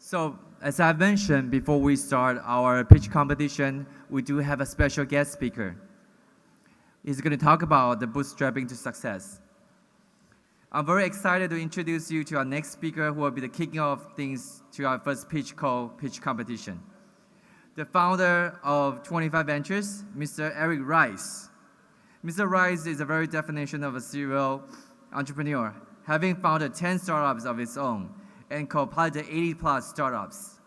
So, as I mentioned before we start our pitch competition, we do have a special guest speaker. He's going to talk about the bootstrapping to success. I'm very excited to introduce you to our next speaker who will be the kicking off things to our first pitch call, pitch competition. The founder of 25 Ventures, Mr. Eric Rice. Mr. Rice is a very definition of a serial entrepreneur, having founded 10 startups of his own and co-piloted 80-plus startups.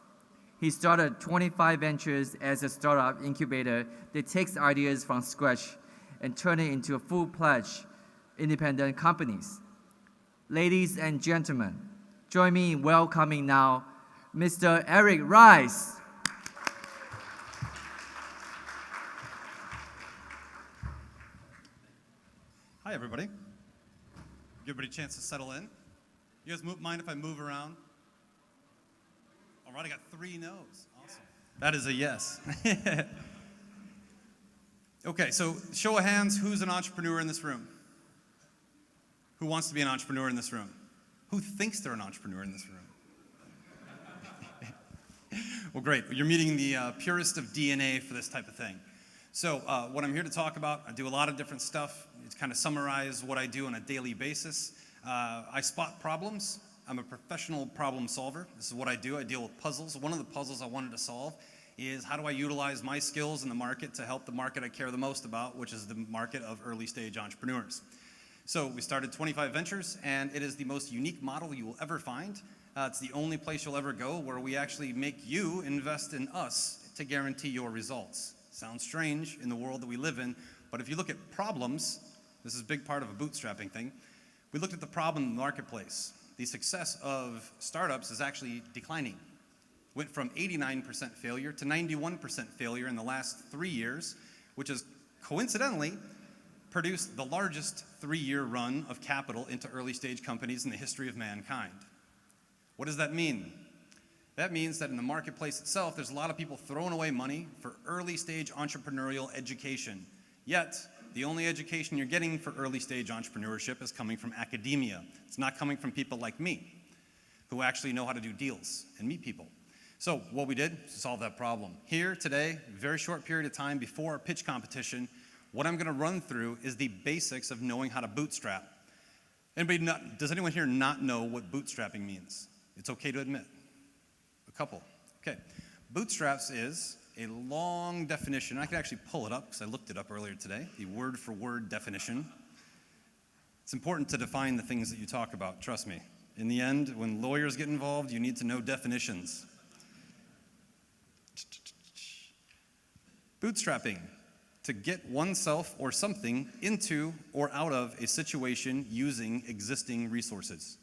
He started 25 Ventures as a startup incubator that takes ideas from scratch and turn it into full-fledged independent companies. Ladies and gentlemen, join me in welcoming now Mr. Eric Rice. Hi, everybody. Give everybody a chance to settle in. You guys mind if I move around? All right, I got 3 no's. Awesome. That is a yes. Okay, so show of hands, who's an entrepreneur in this room? Who wants to be an entrepreneur in this room? Who thinks they're an entrepreneur in this room? Well, great. You're meeting the purest of DNA for this type of thing. So what I'm here to talk about, I do a lot of different stuff. To kind of summarize what I do on a daily basis. I spot problems. I'm a professional problem solver. This is what I do. I deal with puzzles. One of the puzzles I wanted to solve is how do I utilize my skills in the market to help the market I care the most about, which is the market of early stage entrepreneurs. So we started 25 Ventures, and it is the most unique model you will ever find. It's the only place you'll ever go where we actually make you invest in us to guarantee your results. Sounds strange in the world that we live in, but if you look at problems, this is a big part of a bootstrapping thing. We looked at the problem in the marketplace. The success of startups is actually declining. Went from 89% failure to 91% failure in the last 3 years, which has coincidentally produced the largest 3-year run of capital into early stage companies in the history of mankind. What does that mean? That means that in the marketplace itself, there's a lot of people throwing away money for early stage entrepreneurial education. Yet, the only education you're getting for early stage entrepreneurship is coming from academia. It's not coming from people like me, who actually know how to do deals and meet people. So what we did to solve that problem. Here today, very short period of time before our pitch competition, what I'm gonna run through is the basics of knowing how to bootstrap. Does anyone here not know what bootstrapping means? It's okay to admit. A couple. Okay. Bootstraps is a long definition. I could actually pull it up because I looked it up earlier today, the word-for-word definition. It's important to define the things that you talk about, trust me. In the end, when lawyers get involved, you need to know definitions. Bootstrapping, to get oneself or something into or out of a situation using existing resources.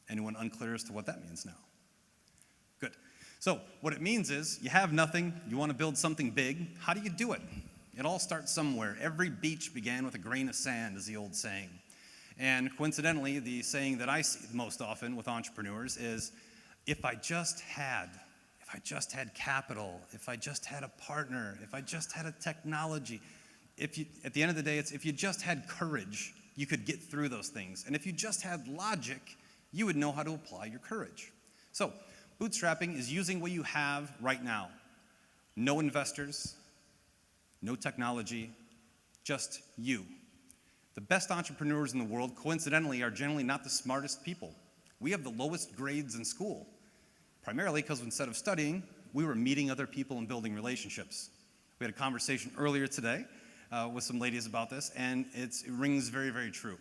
Anyone unclear as to what that means now? Good. So what it means is you have nothing, you want to build something big. How do you do it? It all starts somewhere. Every beach began with a grain of sand, is the old saying. And coincidentally, the saying that I see most often with entrepreneurs is, if I just had capital, if I just had a partner, if I just had a technology, at the end of the day, it's if you just had courage, you could get through those things. And if you just had logic, you would know how to apply your courage. So, bootstrapping is using what you have right now. No investors, no technology, just you. The best entrepreneurs in the world, coincidentally, are generally not the smartest people. We have the lowest grades in school, primarily because instead of studying, we were meeting other people and building relationships. We had a conversation earlier today with some ladies about this, and it rings very, very true.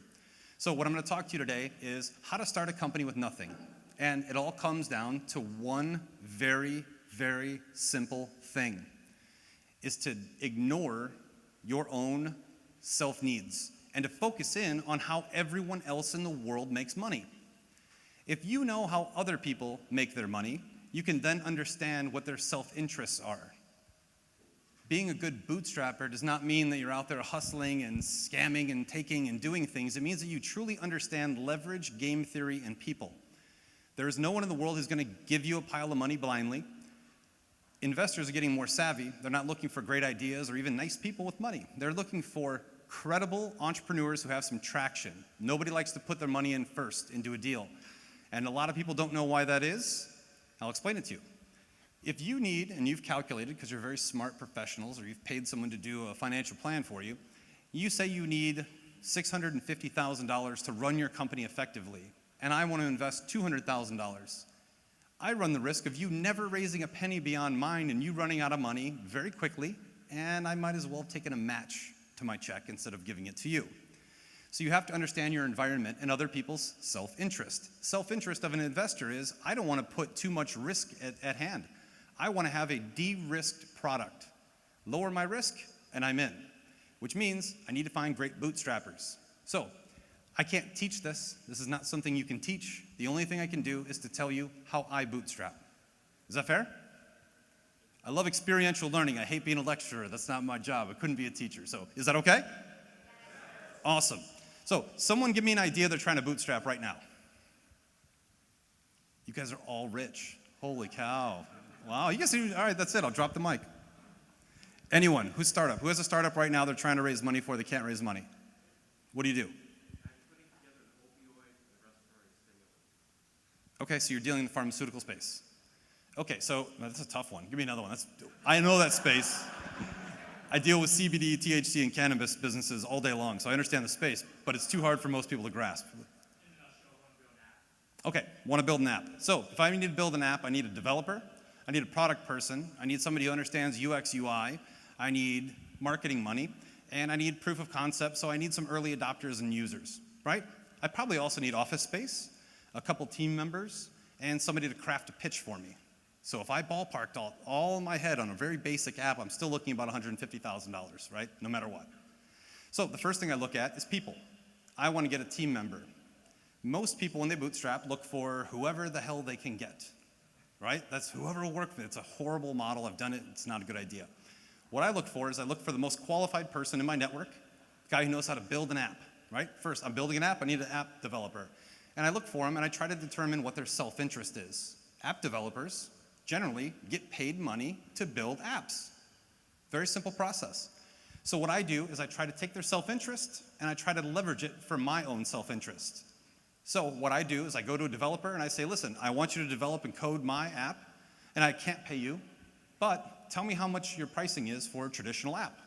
So what I'm going to talk to you today is how to start a company with nothing. And it all comes down to one very, very simple thing, is to ignore your own self-needs and to focus in on how everyone else in the world makes money. If you know how other people make their money, you can then understand what their self-interests are. Being a good bootstrapper does not mean that you're out there hustling and scamming and taking and doing things. It means that you truly understand leverage, game theory, and people. There is no one in the world who's going to give you a pile of money blindly. Investors are getting more savvy. They're not looking for great ideas or even nice people with money. They're looking for credible entrepreneurs who have some traction. Nobody likes to put their money in first into a deal. And a lot of people don't know why that is. I'll explain it to you. If you need, and you've calculated because you're very smart professionals or you've paid someone to do a financial plan for you, you say you need $650,000 to run your company effectively, and I want to invest $200,000. I run the risk of you never raising a penny beyond mine and you running out of money very quickly, and I might as well have taken a match to my check instead of giving it to you. So you have to understand your environment and other people's self-interest. Self-interest of an investor is, I don't want to put too much risk at hand. I want to have a de-risked product. Lower my risk, and I'm in, which means I need to find great bootstrappers. So I can't teach this. This is not something you can teach. The only thing I can do is to tell you how I bootstrap. Is that fair? I love experiential learning. I hate being a lecturer. That's not my job. I couldn't be a teacher. So is that okay? Awesome. So someone give me an idea they're trying to bootstrap right now. You guys are all rich. Holy cow. Wow, you guys, all right, that's it. I'll drop the mic. Anyone, who's startup? Who has a startup right now they're trying to raise money for, they can't raise money? What do you do? Okay, so you're dealing in the pharmaceutical space. Okay, so that's a tough one. Give me another one. I know that space. I deal with CBD, THC, and cannabis businesses all day long, so I understand the space, but it's too hard for most people to grasp. Okay, want to build an app. So if I need to build an app, I need a developer, I need a product person, I need somebody who understands UX, UI, I need marketing money, and I need proof of concept, so I need some early adopters and users, right? I probably also need office space, a couple team members, and somebody to craft a pitch for me. So if I ballparked all in my head on a very basic app, I'm still looking about $150,000, right? No matter what. So the first thing I look at is people. I want to get a team member. Most people, when they bootstrap, look for whoever the hell they can get, right? That's whoever will work for me. It's a horrible model. I've done it. It's not a good idea. What I look for is I look for the most qualified person in my network, the guy who knows how to build an app, right? First, I'm building an app. I need an app developer. And I look for them, and I try to determine what their self-interest is. App developers generally get paid money to build apps. Very simple process. So what I do is I try to take their self-interest and I try to leverage it for my own self-interest. So what I do is I go to a developer and I say, listen, I want you to develop and code my app, and I can't pay you, but tell me how much your pricing is for a traditional app.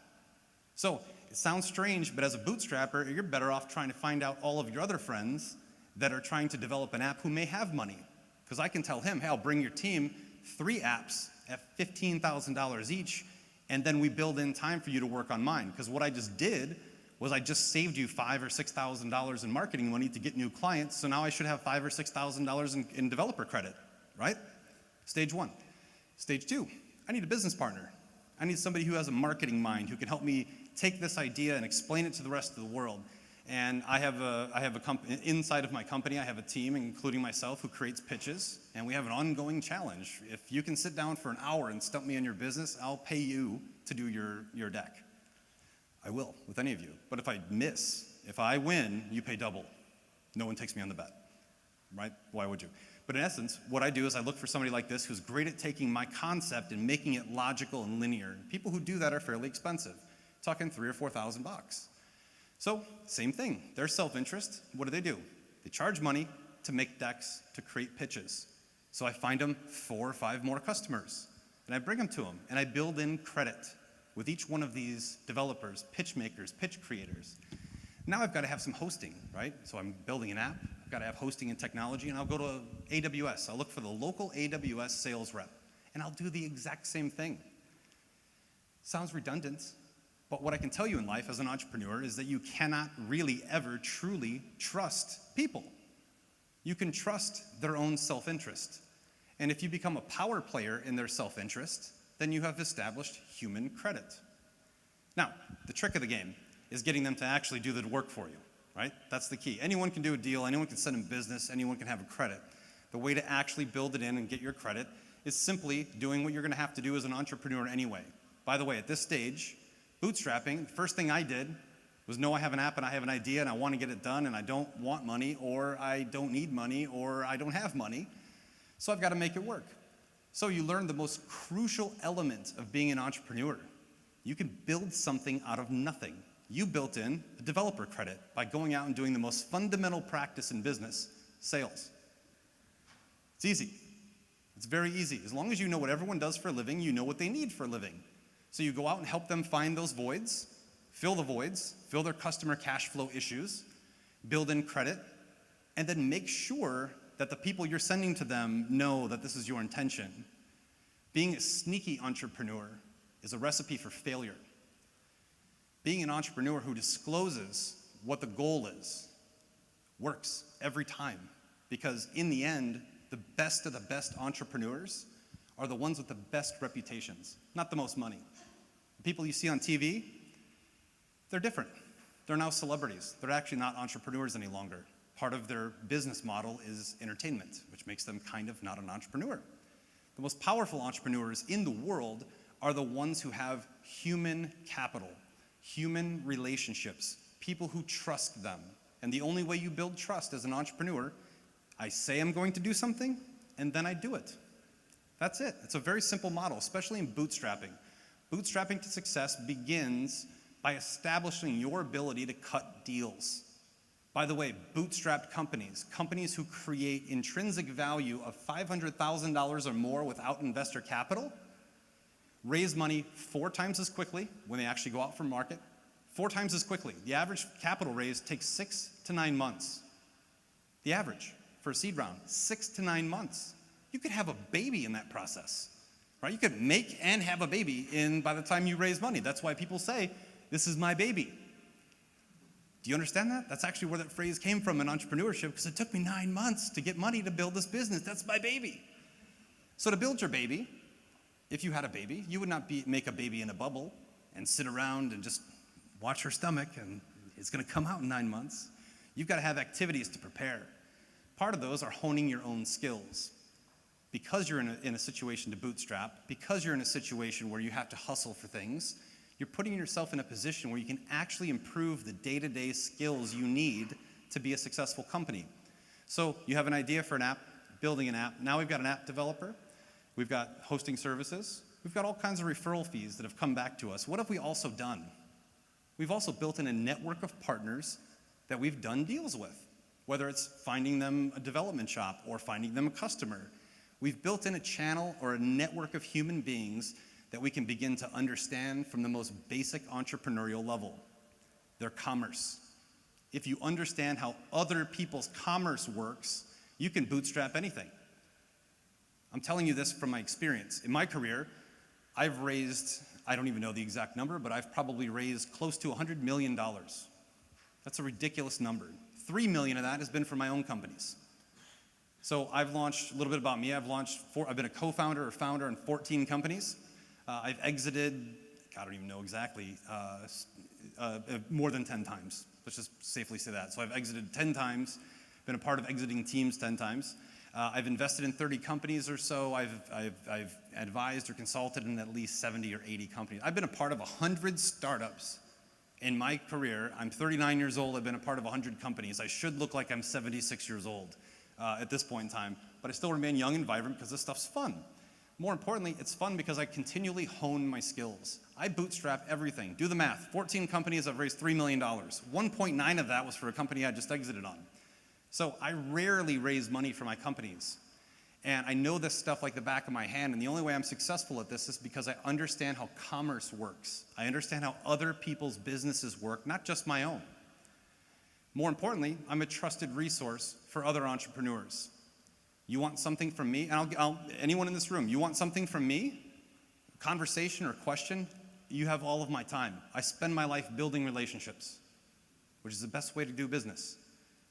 So it sounds strange, but as a bootstrapper, you're better off trying to find out all of your other friends that are trying to develop an app who may have money. Because I can tell him, hey, I'll bring your team 3 apps at $15,000 each, and then we build in time for you to work on mine. Because what I just did was I just saved you $5,000 or $6,000 in marketing money to get new clients, so now I should have $5,000 or $6,000 in developer credit, right? Stage 1. Stage 2, I need a business partner. I need somebody who has a marketing mind, who can help me take this idea and explain it to the rest of the world. And I have a company, inside of my company, I have a team, including myself, who creates pitches, and we have an ongoing challenge. If you can sit down for an hour and stump me on your business, I'll pay you to do your deck. I will, with any of you. But if I miss, if I win, you pay double. No one takes me on the bet, right? Why would you? But in essence, what I do is I look for somebody like this who's great at taking my concept and making it logical and linear. People who do that are fairly expensive, talking $3,000 or $4,000. So, same thing. Their self-interest, what do? They charge money to make decks, to create pitches. So I find them 4 or 5 more customers, and I bring them to them, and I build in credit with each one of these developers, pitch makers, pitch creators. Now I've got to have some hosting, right? So I'm building an app, I've got to have hosting and technology, and I'll go to AWS. I'll look for the local AWS sales rep, and I'll do the exact same thing. Sounds redundant. But what I can tell you in life as an entrepreneur is that you cannot really ever truly trust people. You can trust their own self-interest. And if you become a power player in their self-interest, then you have established human credit. Now, the trick of the game is getting them to actually do the work for you, right? That's the key. Anyone can do a deal, anyone can send in business, anyone can have a credit. The way to actually build it in and get your credit is simply doing what you're gonna have to do as an entrepreneur anyway. By the way, at this stage, bootstrapping, the first thing I did was know I have an app and I have an idea and I want to get it done and I don't want money or I don't need money or I don't have money, so I've got to make it work. So you learn the most crucial element of being an entrepreneur. You can build something out of nothing. You built in a developer credit by going out and doing the most fundamental practice in business, sales. It's easy. It's very easy. As long as you know what everyone does for a living, you know what they need for a living. So you go out and help them find those voids, fill their customer cash flow issues, build in credit, and then make sure that the people you're sending to them know that this is your intention. Being a sneaky entrepreneur is a recipe for failure. Being an entrepreneur who discloses what the goal is works every time, because in the end, the best of the best entrepreneurs are the ones with the best reputations, not the most money. The people you see on TV, they're different. They're now celebrities. They're actually not entrepreneurs any longer. Part of their business model is entertainment, which makes them kind of not an entrepreneur. The most powerful entrepreneurs in the world are the ones who have human capital, human relationships, people who trust them. And the only way you build trust as an entrepreneur, I say I'm going to do something, and then I do it. That's it. It's a very simple model, especially in bootstrapping. Bootstrapping to success begins by establishing your ability to cut deals. By the way, bootstrapped companies who create intrinsic value of $500,000 or more without investor capital, raise money 4 times as quickly when they actually go out for market, 4 times as quickly. The average capital raise takes 6 to 9 months. The average for a seed round, 6 to 9 months. You could have a baby in that process, right? You could make and have a baby by the time you raise money. That's why people say, this is my baby. Do you understand that? That's actually where that phrase came from in entrepreneurship, because it took me 9 months to get money to build this business. That's my baby. So to build your baby, if you had a baby, you would not make a baby in a bubble and sit around and just watch her stomach and it's going to come out in 9 months. You've got to have activities to prepare. Part of those are honing your own skills. Because you're in a situation to bootstrap, because you're in a situation where you have to hustle for things, you're putting yourself in a position where you can actually improve the day-to-day skills you need to be a successful company. So you have an idea for an app, building an app. Now we've got an app developer. We've got hosting services. We've got all kinds of referral fees that have come back to us. What have we also done? We've also built in a network of partners that we've done deals with, whether it's finding them a development shop or finding them a customer. We've built in a channel or a network of human beings that we can begin to understand from the most basic entrepreneurial level, their commerce. If you understand how other people's commerce works, you can bootstrap anything. I'm telling you this from my experience. In my career, I've raised, I don't even know the exact number, but I've probably raised close to $100 million. That's a ridiculous number. 3 million of that has been for my own companies. So I've launched, a little bit about me, I've been a co-founder or founder in 14 companies. I've exited, I don't even know exactly, more than 10 times. Let's just safely say that. So I've exited 10 times, been a part of exiting teams 10 times. I've invested in 30 companies or so. I've advised or consulted in at least 70 or 80 companies. I've been a part of 100 startups in my career. I'm 39 years old. I've been a part of 100 companies. I should look like I'm 76 years old at this point in time, but I still remain young and vibrant because this stuff's fun. More importantly, it's fun because I continually hone my skills. I bootstrap everything. Do the math. 14 companies, I've raised $3 million. 1.9 of that was for a company I just exited on. So I rarely raise money for my companies. And I know this stuff like the back of my hand, and the only way I'm successful at this is because I understand how commerce works. I understand how other people's businesses work, not just my own. More importantly, I'm a trusted resource for other entrepreneurs. You want something from me, and anyone in this room, you want something from me, conversation or question, you have all of my time. I spend my life building relationships, which is the best way to do business.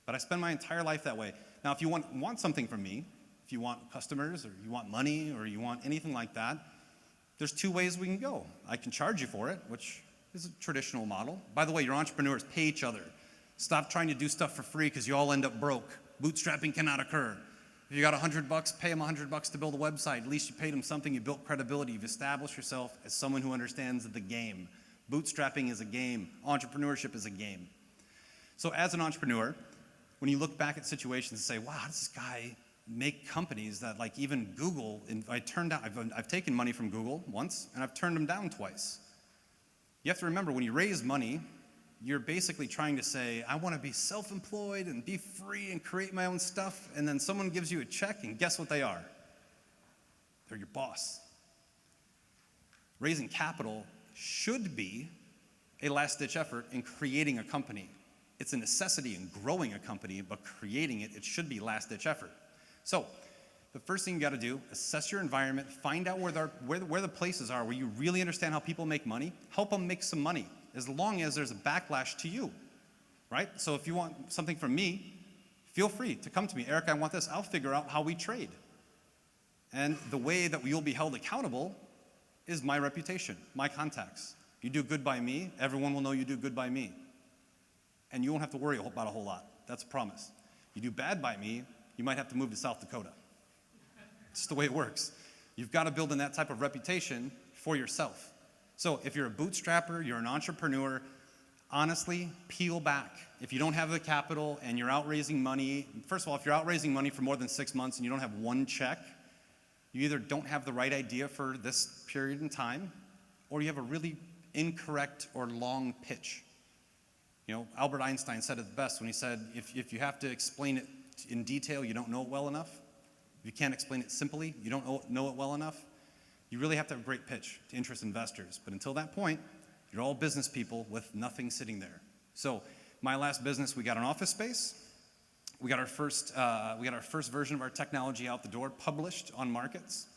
But I spend my entire life that way. Now, if you want something from me, if you want customers or you want money or you want anything like that, there's 2 ways we can go. I can charge you for it, which is a traditional model. By the way, your entrepreneurs pay each other. Stop trying to do stuff for free because you all end up broke. Bootstrapping cannot occur. If you got $100, pay them $100 to build a website. At least you paid them something, you built credibility, you've established yourself as someone who understands the game. Bootstrapping is a game. Entrepreneurship is a game. So as an entrepreneur, when you look back at situations and say, wow, how does this guy make companies that like even Google, I've taken money from Google once and I've turned them down twice. You have to remember when you raise money, you're basically trying to say, I want to be self-employed and be free and create my own stuff, and then someone gives you a check and guess what they are? They're your boss. Raising capital should be a last-ditch effort in creating a company. It's a necessity in growing a company, but creating it should be last-ditch effort. So the first thing you got to do, assess your environment, find out where the places are where you really understand how people make money, help them make some money, as long as there's a backlash to you, right? So if you want something from me, feel free to come to me. Eric, I want this. I'll figure out how we trade. And the way that you'll be held accountable is my reputation, my contacts. You do good by me, everyone will know you do good by me. And you won't have to worry about a whole lot. That's a promise. You do bad by me, you might have to move to South Dakota. It's just the way it works. You've got to build in that type of reputation for yourself. So if you're a bootstrapper, you're an entrepreneur, honestly, peel back. If you don't have the capital and you're out raising money, first of all, if you're out raising money for more than 6 months and you don't have one check, you either don't have the right idea for this period in time, or you have a really incorrect or long pitch. You know, Albert Einstein said it best when he said, if you have to explain it in detail, you don't know it well enough. If you can't explain it simply, you don't know it well enough. You really have to have a great pitch to interest investors. But until that point, you're all business people with nothing sitting there. So my last business, we got an office space. We got our first version of our technology out the door, published on markets.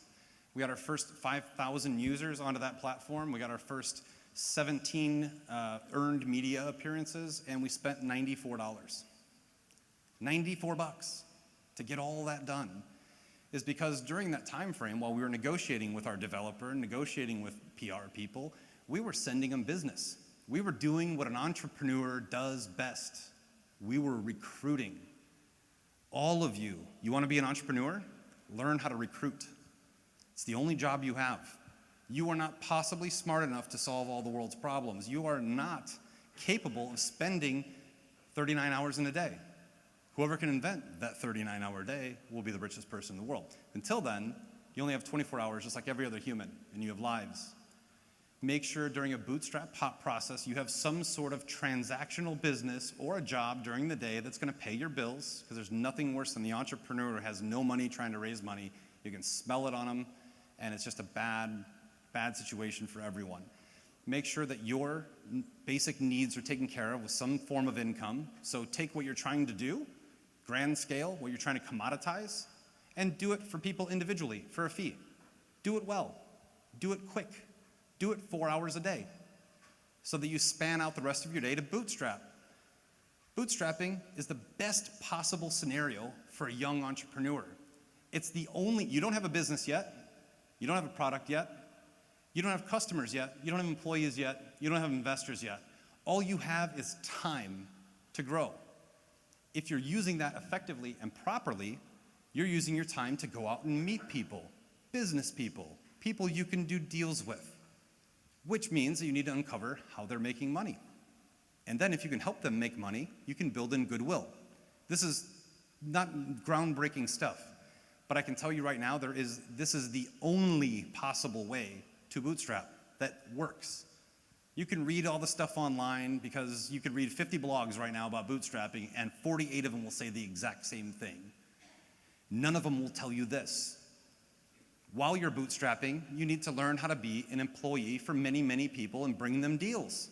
We got our first 5,000 users onto that platform. We got our first 17 earned media appearances, and we spent $94. $94 to get all that done is because during that time frame, while we were negotiating with our developer, negotiating with PR people, we were sending them business. We were doing what an entrepreneur does best. We were recruiting. All of you want to be an entrepreneur? Learn how to recruit. It's the only job you have. You are not possibly smart enough to solve all the world's problems. You are not capable of spending 39 hours in a day. Whoever can invent that 39-hour day will be the richest person in the world. Until then, you only have 24 hours just like every other human, and you have lives. Make sure during a bootstrap process you have some sort of transactional business or a job during the day that's going to pay your bills, because there's nothing worse than the entrepreneur who has no money trying to raise money. You can smell it on them, and it's just a bad situation for everyone. Make sure that your basic needs are taken care of with some form of income. So take what you're trying to do, grand scale, what you're trying to commoditize, and do it for people individually for a fee. Do it well. Do it quick. Do it 4 hours a day so that you span out the rest of your day to bootstrap. Bootstrapping is the best possible scenario for a young entrepreneur. It's the only, you don't have a business yet, you don't have a product yet, you don't have customers yet, you don't have employees yet, you don't have investors yet. All you have is time to grow. If you're using that effectively and properly, you're using your time to go out and meet people, business people, people you can do deals with, which means that you need to uncover how they're making money. And then if you can help them make money, you can build in goodwill. This is not groundbreaking stuff, but I can tell you right now, this is the only possible way to bootstrap that works. You can read all the stuff online, because you could read 50 blogs right now about bootstrapping, and 48 of them will say the exact same thing. None of them will tell you this. While you're bootstrapping, you need to learn how to be an employee for many, many people and bring them deals.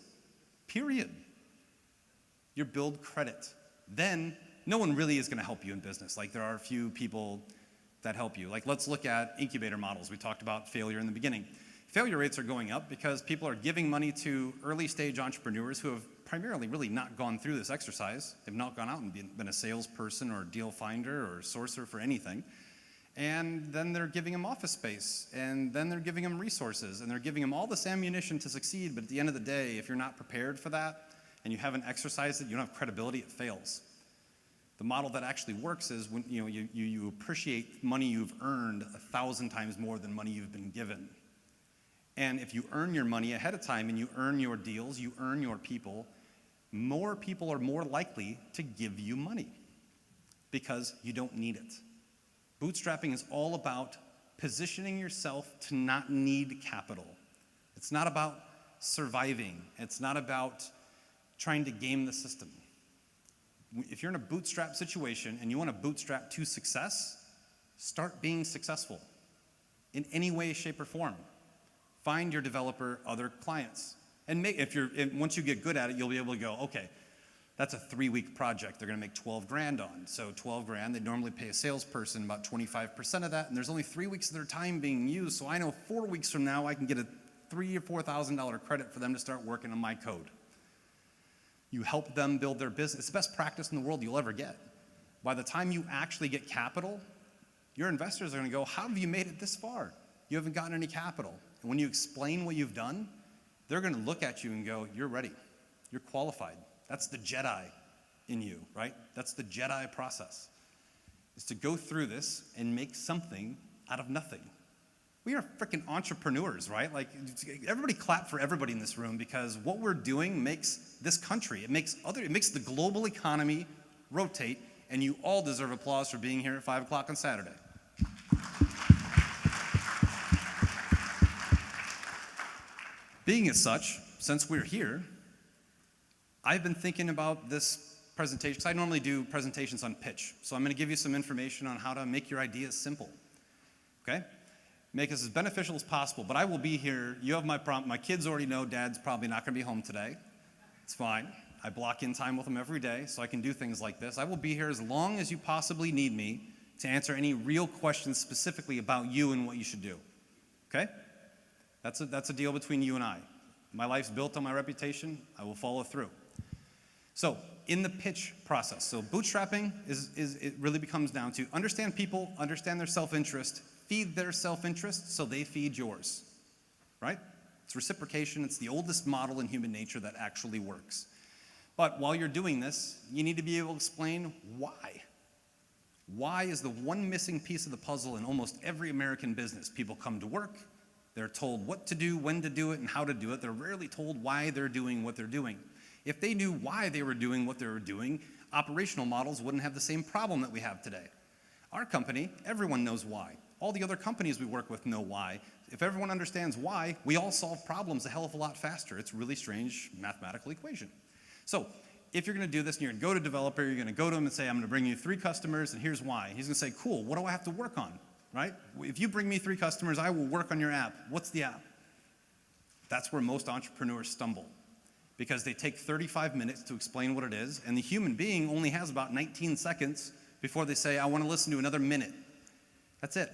Period. You build credit. Then no one really is going to help you in business. Like, there are a few people that help you. Like, let's look at incubator models. We talked about failure in the beginning. Failure rates are going up because people are giving money to early stage entrepreneurs who have primarily really not gone through this exercise. They've not gone out and been a salesperson or a deal finder or a sourcer for anything. And then they're giving them office space, and then they're giving them resources, and they're giving them all this ammunition to succeed. But at the end of the day, if you're not prepared for that and you haven't exercised it, you don't have credibility, it fails. The model that actually works is when you appreciate money you've earned 1,000 times more than money you've been given. And if you earn your money ahead of time and you earn your deals, you earn your people, more people are more likely to give you money because you don't need it. Bootstrapping is all about positioning yourself to not need capital. It's not about surviving. It's not about trying to game the system. If you're in a bootstrap situation and you want to bootstrap to success, start being successful. in any way, shape, or form. Find your developer other clients. And once you get good at it, you'll be able to go, okay, that's a 3-week project they're gonna make 12 grand on. So 12 grand, they normally pay a salesperson about 25% of that, and there's only 3 weeks of their time being used, so I know 4 weeks from now I can get a $3,000 or $4,000 credit for them to start working on my code. You help them build their business. It's the best practice in the world you'll ever get. By the time you actually get capital, your investors are gonna go, how have you made it this far? You haven't gotten any capital. And when you explain what you've done, they're gonna look at you and go, you're ready, you're qualified. That's the Jedi in you, right? That's the Jedi process, is to go through this and make something out of nothing. We are freaking entrepreneurs, right? Like, everybody clap for everybody in this room, because what we're doing makes this country, it makes the global economy rotate, and you all deserve applause for being here at 5 o'clock on Saturday. Being as such, since we're here, I've been thinking about this presentation, because I normally do presentations on pitch. So I'm going to give you some information on how to make your ideas simple, okay? Make this as beneficial as possible, but I will be here. You have my kids already know Dad's probably not going to be home today. It's fine. I block in time with them every day, so I can do things like this. I will be here as long as you possibly need me to answer any real questions specifically about you and what you should do, okay? That's a deal between you and I. My life's built on my reputation. I will follow through. So in the pitch process, so bootstrapping it really becomes down to understand people, understand their self-interest, feed their self-interest so they feed yours, right? It's reciprocation. It's the oldest model in human nature that actually works. But while you're doing this, you need to be able to explain why. Why is the one missing piece of the puzzle in almost every American business. People come to work, they're told what to do, when to do it, and how to do it. They're rarely told why they're doing what they're doing. If they knew why they were doing what they were doing, operational models wouldn't have the same problem that we have today. Our company, everyone knows why. All the other companies we work with know why. If everyone understands why, we all solve problems a hell of a lot faster. It's a really strange mathematical equation. So if you're going to do this and you're going to go to a developer, you're going to go to him and say, I'm going to bring you 3 customers, and here's why. He's going to say, cool, what do I have to work on, right? If you bring me 3 customers, I will work on your app. What's the app? That's where most entrepreneurs stumble, because they take 35 minutes to explain what it is, and the human being only has about 19 seconds before they say, I want to listen to another minute. That's it.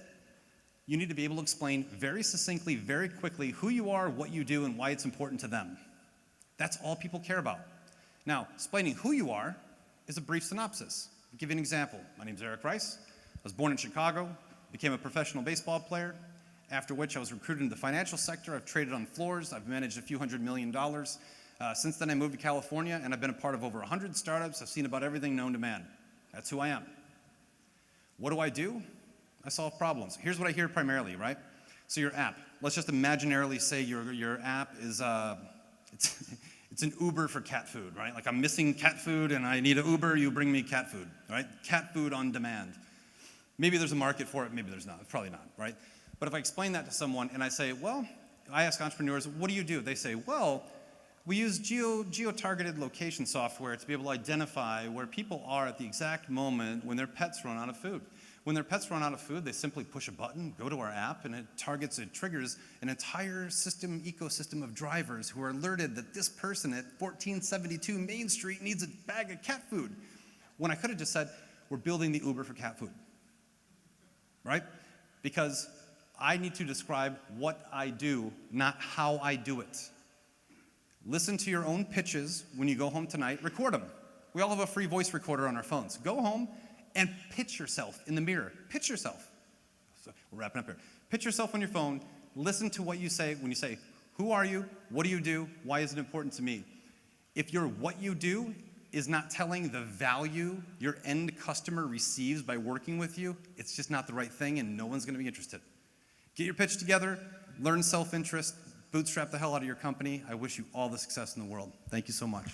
You need to be able to explain very succinctly, very quickly who you are, what you do, and why it's important to them. That's all people care about. Now, explaining who you are is a brief synopsis. I'll give you an example. My name's Eric Rice. I was born in Chicago, became a professional baseball player, after which I was recruited into the financial sector. I've traded on floors. I've managed a few $100 million. Since then, I moved to California, and I've been a part of over 100 startups. I've seen about everything known to man. That's who I am. What do? I solve problems. Here's what I hear primarily, right? So your app. Let's just imaginarily say your app is it's an Uber for cat food, right? Like, I'm missing cat food and I need an Uber, you bring me cat food, right? Cat food on demand. Maybe there's a market for it, maybe there's not. Probably not, right? But if I explain that to someone and I say, well, I ask entrepreneurs, what do you do? They say, well, we use geo-targeted location software to be able to identify where people are at the exact moment when their pets run out of food. When their pets run out of food, they simply push a button, go to our app, and it triggers an entire ecosystem of drivers who are alerted that this person at 1472 Main Street needs a bag of cat food. When I could have just said, we're building the Uber for cat food, right? Because I need to describe what I do, not how I do it. Listen to your own pitches when you go home tonight, record them. We all have a free voice recorder on our phones. Go home and pitch yourself in the mirror. Pitch yourself. So we're wrapping up here. Pitch yourself on your phone. Listen to what you say when you say, who are you? What do you do? Why is it important to me? If your what you do is not telling the value your end customer receives by working with you, it's just not the right thing, and no one's going to be interested. Get your pitch together. Learn self-interest. Bootstrap the hell out of your company. I wish you all the success in the world. Thank you so much.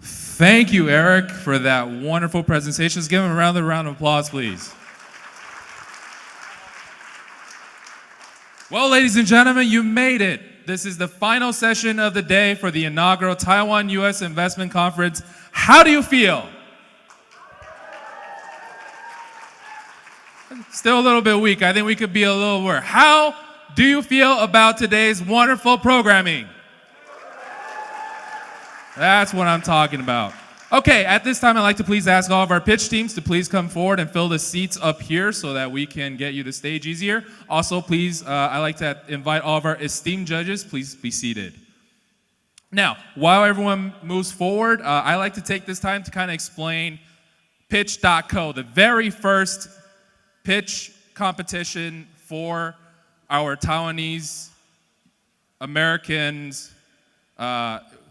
Thank you, Eric, for that wonderful presentation. Let's give him a round of applause, please. Well, ladies and gentlemen, you made it. This is the final session of the day for the inaugural Taiwan U.S. Investment Conference. How do you feel? Still a little bit weak. I think we could be a little worse. How do you feel about today's wonderful programming? That's what I'm talking about. Okay, at this time, I'd like to please ask all of our pitch teams to please come forward and fill the seats up here so that we can get you the stage easier. Also, please, I'd like to invite all of our esteemed judges. Please be seated. Now, while everyone moves forward, I like to take this time to kind of explain Pitch.co, the very first pitch competition for our Taiwanese Americans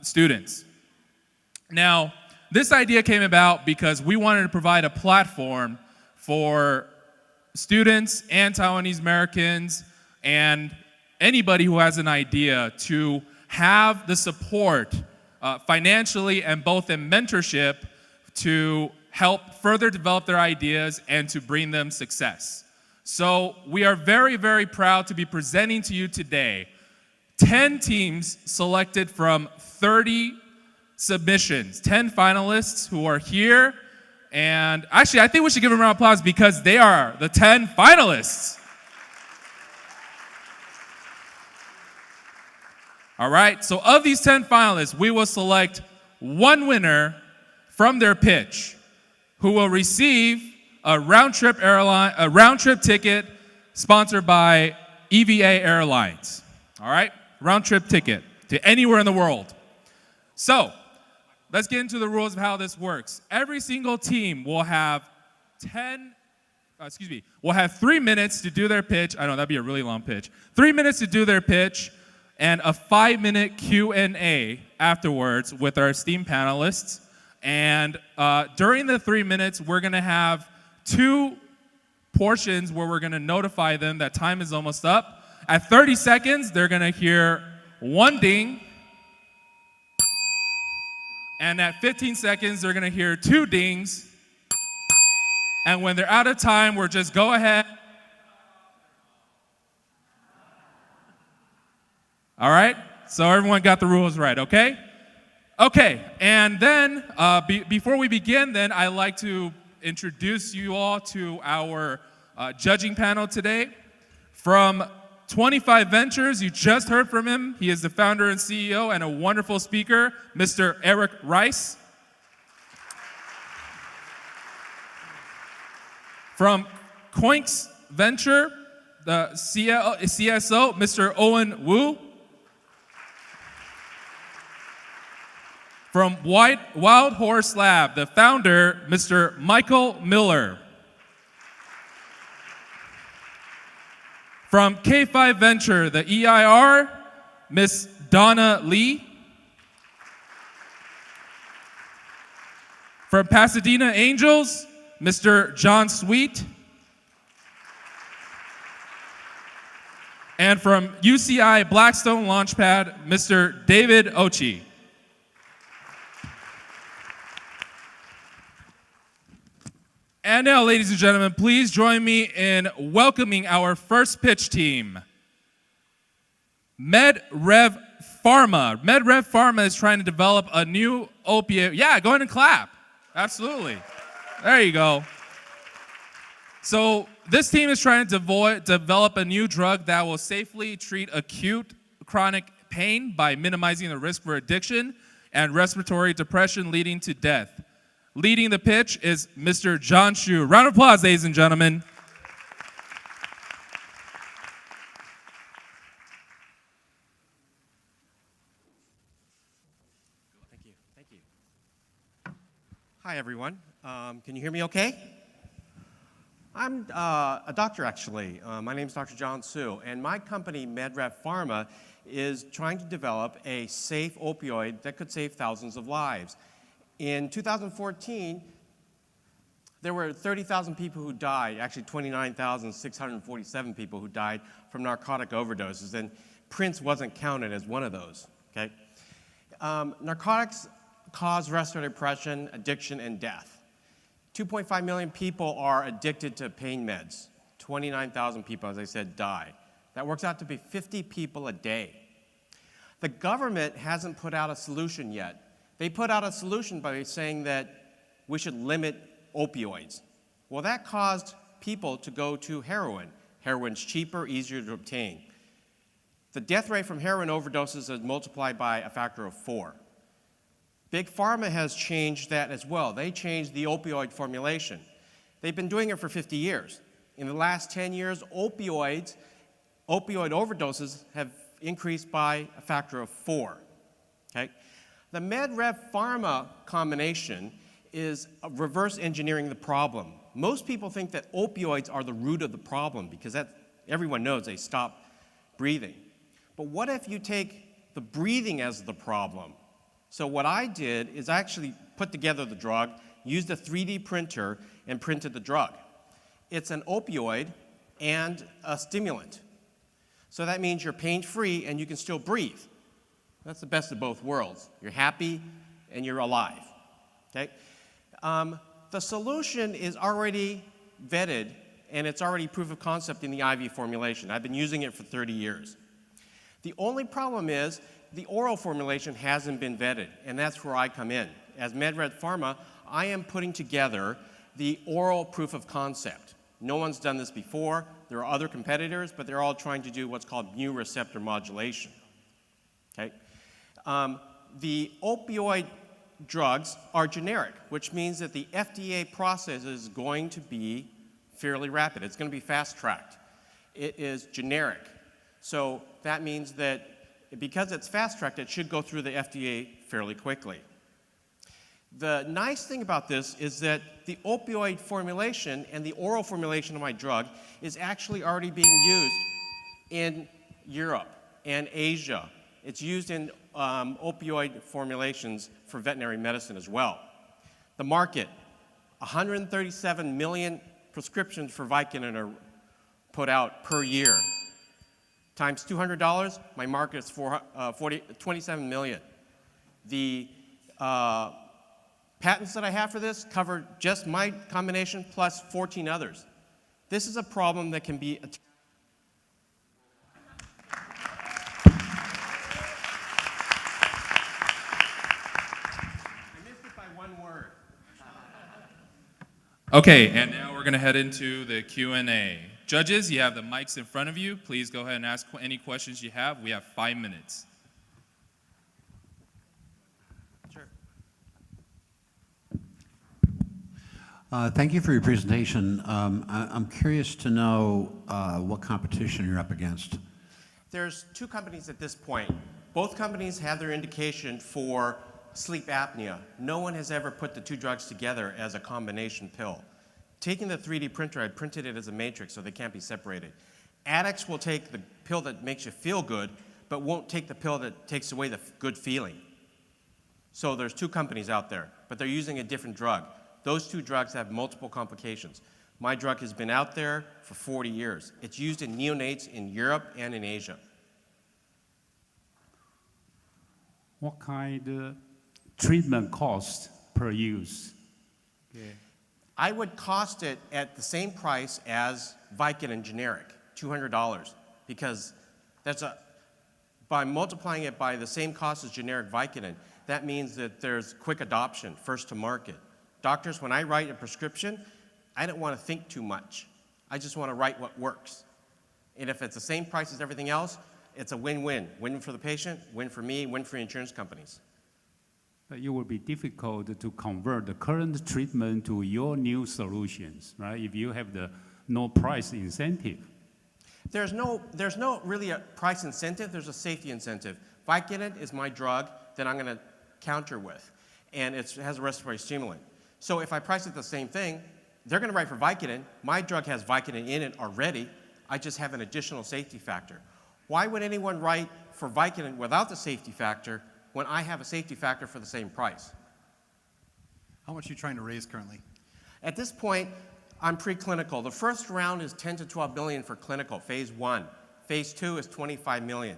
students. Now, this idea came about because we wanted to provide a platform for students and Taiwanese Americans and anybody who has an idea to have the support financially and both in mentorship to help further develop their ideas and to bring them success. So we are very, very proud to be presenting to you today 10 teams selected from 30 submissions, 10 finalists who are here. And actually, I think we should give them a round of applause because they are the 10 finalists. All right, so of these 10 finalists, we will select one winner from their pitch who will receive a round trip ticket sponsored by EVA Airlines. All right, round trip ticket to anywhere in the world. So, let's get into the rules of how this works. Every single team will have 3 minutes to do their pitch. I know, that'd be a really long pitch. 3 minutes to do their pitch and a 5-minute Q&A afterwards with our esteemed panelists. And during the 3 minutes, we're gonna have 2 portions where we're gonna notify them that time is almost up. At 30 seconds, they're gonna hear 1 ding. And at 15 seconds, they're gonna hear 2 dings. And when they're out of time, we're just go ahead. All right? So everyone got the rules right, okay? Okay, and then before we begin, then I'd like to introduce you all to our judging panel today. From 25 Ventures, you just heard from him. He is the founder and CEO and a wonderful speaker, Mr. Eric Rice. From Coinx Venture, the CSO, Mr. Owen Wu. From Wild Horse Lab, the founder, Mr. Michael Miller. From K5 Venture, the EIR, Miss Donna Lee. From Pasadena Angels, Mr. John Sweet. And from UCI Blackstone Launchpad, Mr. David Ochi. And now, ladies and gentlemen, please join me in welcoming our first pitch team, MedRev Pharma. MedRev Pharma is trying to develop a new opioid. Yeah, go ahead and clap. Absolutely. There you go. So this team is trying to develop a new drug that will safely treat acute chronic pain by minimizing the risk for addiction and respiratory depression leading to death. Leading the pitch is Mr. John Shu. Round of applause, ladies and gentlemen. Thank you. Hi, everyone. Can you hear me okay? I'm a doctor, actually. My name is Dr. John Su, and my company, MedRev Pharma, is trying to develop a safe opioid that could save thousands of lives. In 2014, there were 30,000 people who died, actually 29,647 people who died from narcotic overdoses, and Prince wasn't counted as one of those, okay? Narcotics cause respiratory depression, addiction, and death. 2.5 million people are addicted to pain meds. 29,000 people, as I said, die. That works out to be 50 people a day. The government hasn't put out a solution yet. They put out a solution by saying that we should limit opioids. Well, that caused people to go to heroin. Heroin's cheaper, easier to obtain. The death rate from heroin overdoses is multiplied by a factor of 4. Big Pharma has changed that as well. They changed the opioid formulation. They've been doing it for 50 years. In the last 10 years, opioid overdoses have increased by a factor of 4. Okay? The Med-Rev Pharma combination is reverse engineering the problem. Most people think that opioids are the root of the problem because everyone knows they stop breathing. But what if you take the breathing as the problem? So what I did is I actually put together the drug, used a 3D printer, and printed the drug. It's an opioid and a stimulant. So that means you're pain-free and you can still breathe. That's the best of both worlds. You're happy and you're alive. Okay? The solution is already vetted and it's already proof of concept in the IV formulation. I've been using it for 30 years. The only problem is the oral formulation hasn't been vetted, and that's where I come in. As Med-Rev Pharma, I am putting together the oral proof of concept. No one's done this before. There are other competitors, but they're all trying to do what's called mu receptor modulation. Okay? The opioid drugs are generic, which means that the FDA process is going to be fairly rapid. It's going to be fast-tracked. It is generic. So that means that because it's fast-tracked, it should go through the FDA fairly quickly. The nice thing about this is that the opioid formulation and the oral formulation of my drug is actually already being used in Europe and Asia. It's used in opioid formulations for veterinary medicine as well. The market, 137 million prescriptions for Vicodin are put out per year. Times $200, my market is 27 million. The patents that I have for this cover just my combination plus 14 others. This is a problem that can be I missed it by one word. Okay, and now we're going to head into the Q&A. Judges, you have the mics in front of you. Please go ahead and ask any questions you have. We have 5 minutes. Sure. Thank you for your presentation. I'm curious to know what competition you're up against. There's 2 companies at this point. Both companies have their indication for sleep apnea. No one has ever put the 2 drugs together as a combination pill. Taking the 3D printer, I printed it as a matrix so they can't be separated. Addicts will take the pill that makes you feel good, but won't take the pill that takes away the good feeling. So there's 2 companies out there, but they're using a different drug. Those 2 drugs have multiple complications. My drug has been out there for 40 years. It's used in neonates in Europe and in Asia. What kind of treatment cost per use? Okay. I would cost it at the same price as Vicodin generic, $200, because by multiplying it by the same cost as generic Vicodin, that means that there's quick adoption, first to market. Doctors, when I write a prescription, I don't want to think too much. I just want to write what works. And if it's the same price as everything else, it's a win-win. Win for the patient, win for me, win for insurance companies. But it will be difficult to convert the current treatment to your new solutions, right? If you have the no price incentive. There's no really a price incentive, there's a safety incentive. Vicodin is my drug that I'm going to counter with, and it has a respiratory stimulant. So if I price it the same thing, they're going to write for Vicodin. My drug has Vicodin in it already. I just have an additional safety factor. Why would anyone write for Vicodin without the safety factor when I have a safety factor for the same price? How much are you trying to raise currently? At this point, I'm preclinical. The first round is 10 to 12 million for clinical, phase 1. Phase 2 is 25 million.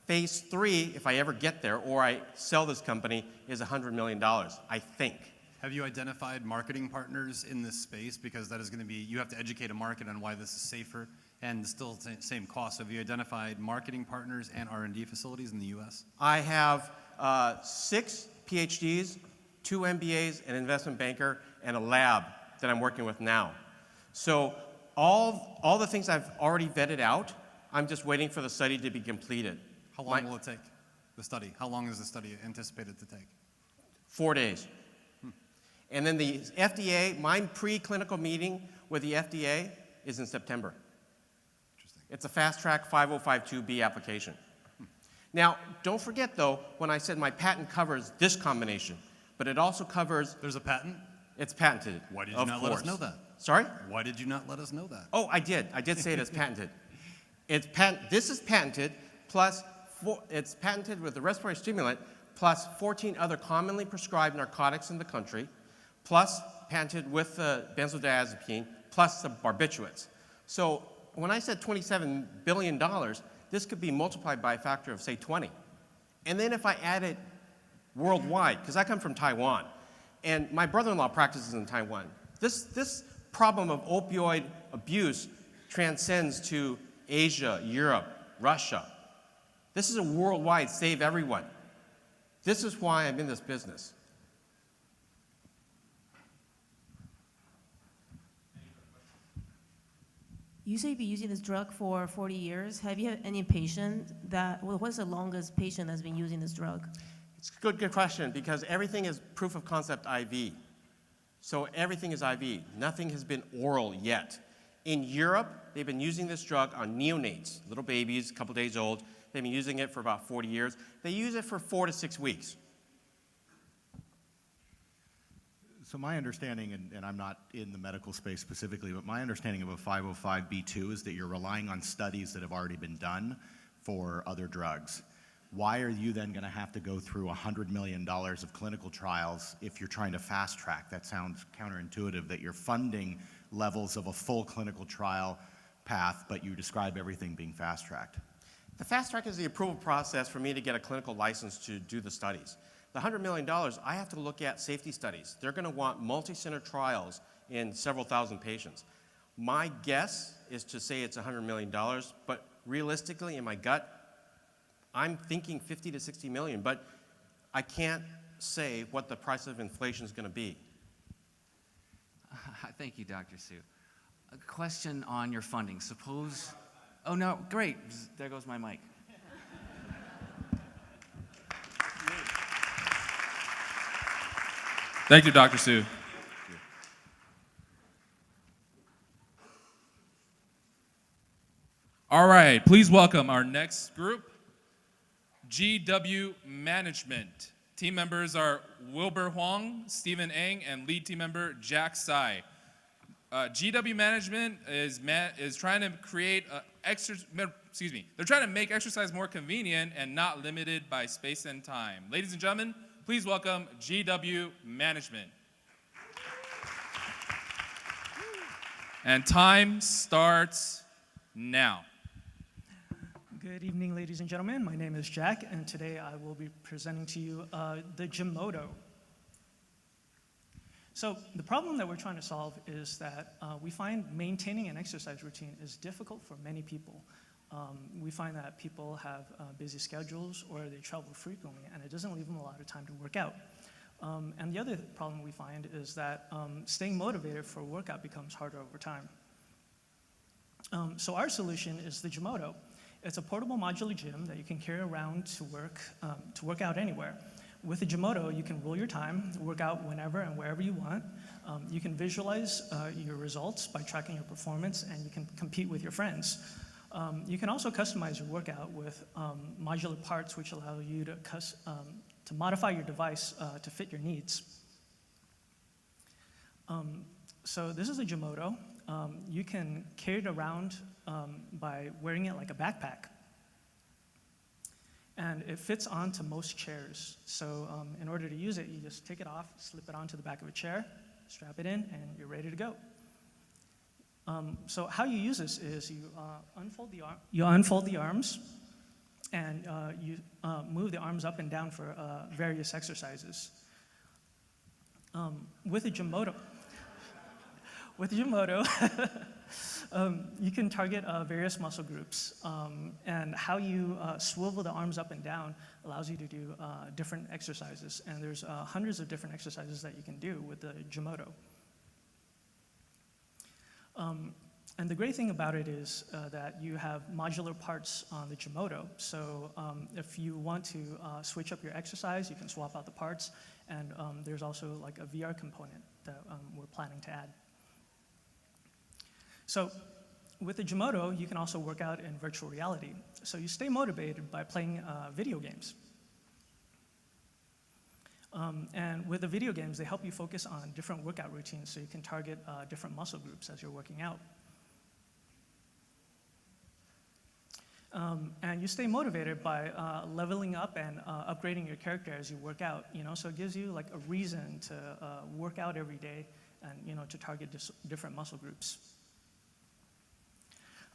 Phase 3, if I ever get there, or I sell this company, is $100 million, I think. Have you identified marketing partners in this space? Because that is going to be, you have to educate a market on why this is safer And still same cost. Have you identified marketing partners and R&D facilities in the U.S.? I have 6 PhDs, 2 MBAs, an investment banker, and a lab that I'm working with now. So all the things I've already vetted out, I'm just waiting for the study to be completed. How long will it take, the study? How long is the study anticipated to take? 4 days. And then the FDA, my preclinical meeting with the FDA is in September. Interesting. It's a fast-track 5052B application. Now, don't forget, though, when I said my patent covers this combination, but it also covers, There's a patent? it's patented. Why did you not let us know that? Sorry? Why did you not let us know that? Oh, I did. I did say it is patented. This is patented, plus it's patented with the respiratory stimulant, plus 14 other commonly prescribed narcotics in the country, plus patented with the benzodiazepine, plus the barbiturates. So when I said $27 billion, this could be multiplied by a factor of, say, 20. And then if I add it worldwide, because I come from Taiwan, and my brother-in-law practices in Taiwan, this problem of opioid abuse transcends to Asia, Europe, Russia. This is a worldwide save everyone. This is why I'm in this business. You say you've been using this drug for 40 years. Have you had any patient that, well, what's the longest patient that's been using this drug? It's a good question, because everything is proof of concept IV. So everything is IV. Nothing has been oral yet. In Europe, they've been using this drug on neonates, little babies, a couple days old. They've been using it for about 40 years. They use it for 4 to 6 weeks. So my understanding, and I'm not in the medical space specifically, but my understanding of a 505(b)(2) is that you're relying on studies that have already been done for other drugs. Why are you then going to have to go through $100 million of clinical trials if you're trying to fast track? That sounds counterintuitive, that you're funding levels of a full clinical trial path, but you describe everything being fast tracked. The fast track is the approval process for me to get a clinical license to do the studies. The $100 million, I have to look at safety studies. They're going to want multi-center trials in several thousand patients. My guess is to say it's $100 million, but realistically, in my gut, I'm thinking 50 to 60 million, but I can't say what the price of inflation is going to be. Thank you, Dr. Su. A question on your funding. Suppose, oh no, great, there goes my mic. Thank you, Dr. Su. All right, please welcome our next group, GW Management. Team members are Wilbur Huang, Stephen Ng, and lead team member Jack Tsai. GW Management is trying to create they're trying to make exercise more convenient and not limited by space and time. Ladies and gentlemen, please welcome GW Management. And time starts now. Good evening, ladies and gentlemen. My name is Jack, and today I will be presenting to you the Gimoto. So the problem that we're trying to solve is that we find maintaining an exercise routine is difficult for many people. We find that people have busy schedules or they travel frequently, and it doesn't leave them a lot of time to work out. And the other problem we find is that staying motivated for a workout becomes harder over time. So our solution is the Gimoto. It's a portable modular gym that you can carry around to work out anywhere. With the Gimoto, you can rule your time, work out whenever and wherever you want. You can visualize your results by tracking your performance, and you can compete with your friends. You can also customize your workout with modular parts, which allow you to modify your device to fit your needs. So this is a Gimoto. You can carry it around by wearing it like a backpack. And it fits onto most chairs. So in order to use it, you just take it off, slip it onto the back of a chair, strap it in, and you're ready to go. So how you use this is you unfold the arms, and you move the arms up and down for various exercises. With a Gimoto, You can target various muscle groups, and how you swivel the arms up and down allows you to do different exercises. And there's hundreds of different exercises that you can do with the Jimoto. And the great thing about it is that you have modular parts on the Jimoto. So if you want to switch up your exercise, you can swap out the parts. And there's also like a VR component that we're planning to add. So with the Jimoto, you can also work out in virtual reality. So you stay motivated by playing video games. And with the video games, they help you focus on different workout routines so you can target different muscle groups as you're working out. And you stay motivated by leveling up and upgrading your character as you work out, so it gives you like a reason to work out every day and, to target different muscle groups.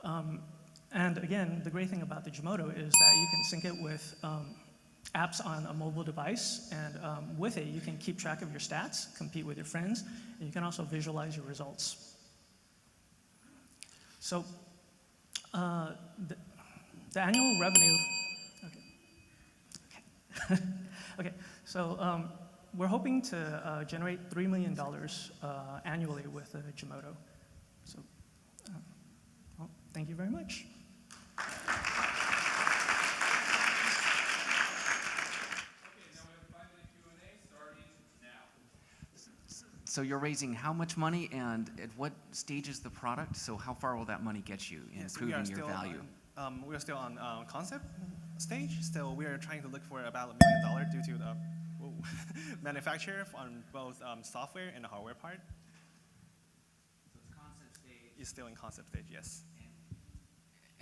And again, the great thing about the Jimoto is that you can sync it with apps on a mobile device, and with it, you can keep track of your stats, compete with your friends, and you can also visualize your results. So the annual revenue, okay. So we're hoping to generate $3 million annually with Jimoto. So, well, thank you very much. So you're raising how much money, and at what stage is the product? So how far will that money get you in improving your value? We are still on concept stage, so we are trying to look for about $1 million due to the manufacturer on both software and the hardware part. So it's concept stage. It's still in concept stage, yes.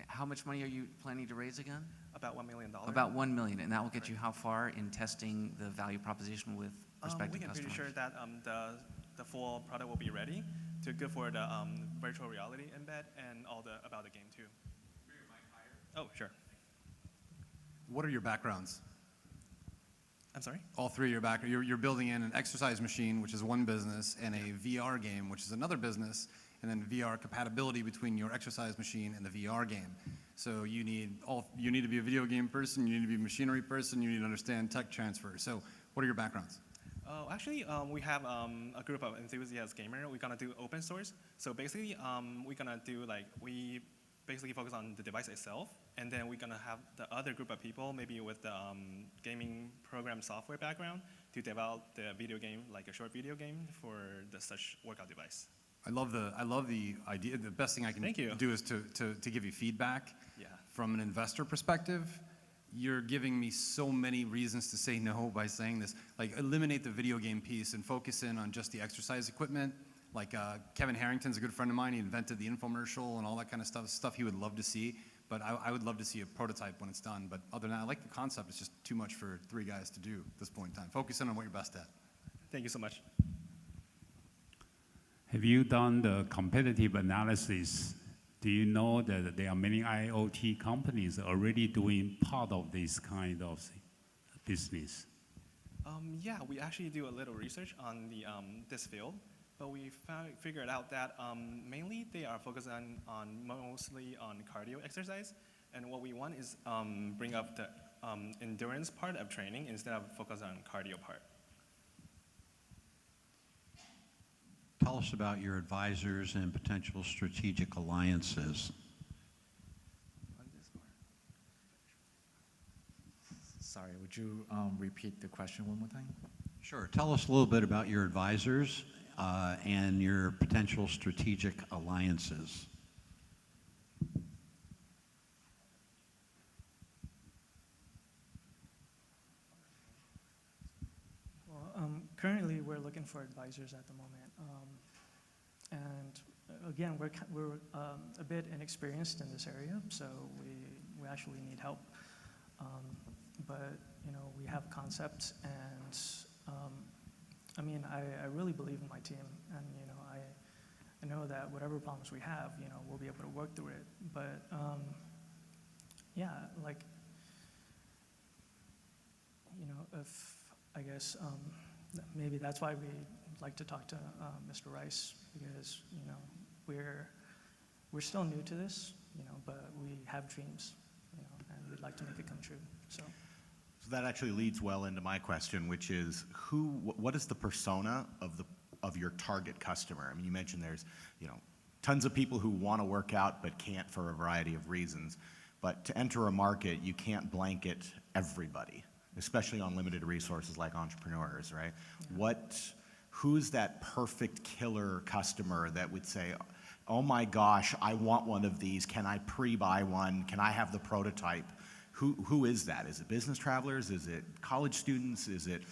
How much money are you planning to raise again? About $1 million. About $1 million, and that will get you how far in testing the value proposition with prospective customers? We can pretty sure that the full product will be ready to go for the virtual reality embed and all about the game too. Oh, sure. What are your backgrounds? I'm sorry? All three of your backgrounds. You're building in an exercise machine, which is one business, and a VR game, which is another business, and then VR compatibility between your exercise machine and the VR game. So you need to be a video game person, you need to be a machinery person, you need to understand tech transfer. So what are your backgrounds? Actually, we have a group of enthusiast gamers. We're gonna do open source. So basically, we're gonna do we basically focus on the device itself, and then we're gonna have the other group of people, maybe with the gaming program software background, to develop the video game, like a short video game for such workout device. I love the idea. The best thing I can do is to give you feedback. Yeah. From an investor perspective. You're giving me so many reasons to say no by saying this. Like, eliminate the video game piece and focus in on just the exercise equipment. Like Kevin Harrington's a good friend of mine. He invented the infomercial and all that kind of stuff he would love to see. But I would love to see a prototype when it's done. But other than that, I like the concept. It's just too much for three guys to do at this point in time. Focus in on what you're best at. Thank you so much. Have you done the competitive analysis? Do you know that there are many IoT companies already doing part of this kind of business? Yeah, we actually do a little research on this field, but we figured out that mainly they are focused mostly on cardio exercise, and what we want is bring up the endurance part of training instead of focus on cardio part. Tell us about your advisors and potential strategic alliances. Sorry, would you repeat the question one more time? Sure. Tell us a little bit about your advisors and your potential strategic alliances. Well, currently, we're looking for advisors at the moment. And again, we're a bit inexperienced in this area, so we actually need help. But we have concepts, and I mean, I really believe in my team, and I know that whatever problems we have, we'll be able to work through it. But yeah, like if I guess maybe that's why we like to talk to Mr. Rice, because we're still new to this, but we have dreams, and we'd like to make it come true. So that actually leads well into my question, which is what is the persona of your target customer? I mean, you mentioned there's, tons of people who want to work out but can't for a variety of reasons. But to enter a market, you can't blanket everybody, especially on limited resources like entrepreneurs, right? Who's that perfect killer customer that would say, oh my gosh, I want one of these, can I pre-buy one, can I have the prototype? Who is that? Is it business travelers? Is it college students? Is it,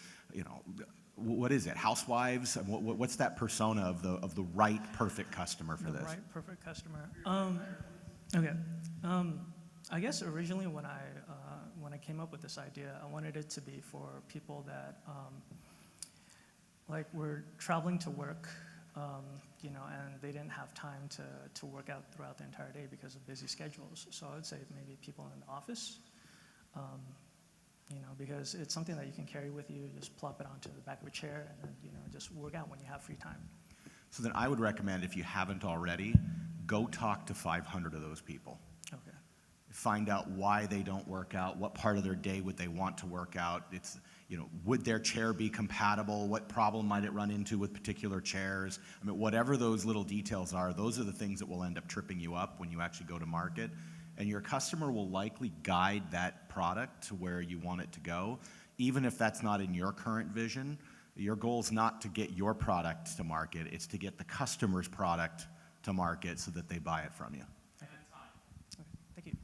what is it? Housewives? What's that persona of the right perfect customer for this? The right perfect customer. Okay. I guess originally when I came up with this idea, I wanted it to be for people that were traveling to work, and they didn't have time to work out throughout the entire day because of busy schedules. So I would say maybe people in the office. Because it's something that you can carry with you, just plop it onto the back of a chair and then, just work out when you have free time. So then I would recommend, if you haven't already, go talk to 500 of those people. Okay. Find out why they don't work out, what part of their day would they want to work out. It's, would their chair be compatible? What problem might it run into with particular chairs? I mean, whatever those little details are, those are the things that will end up tripping you up when you actually go to market. And your customer will likely guide that product to where you want it to go, even if that's not in your current vision. Your goal is not to get your product to market, it's to get the customer's product to market so that they buy it from you. Okay, thank you.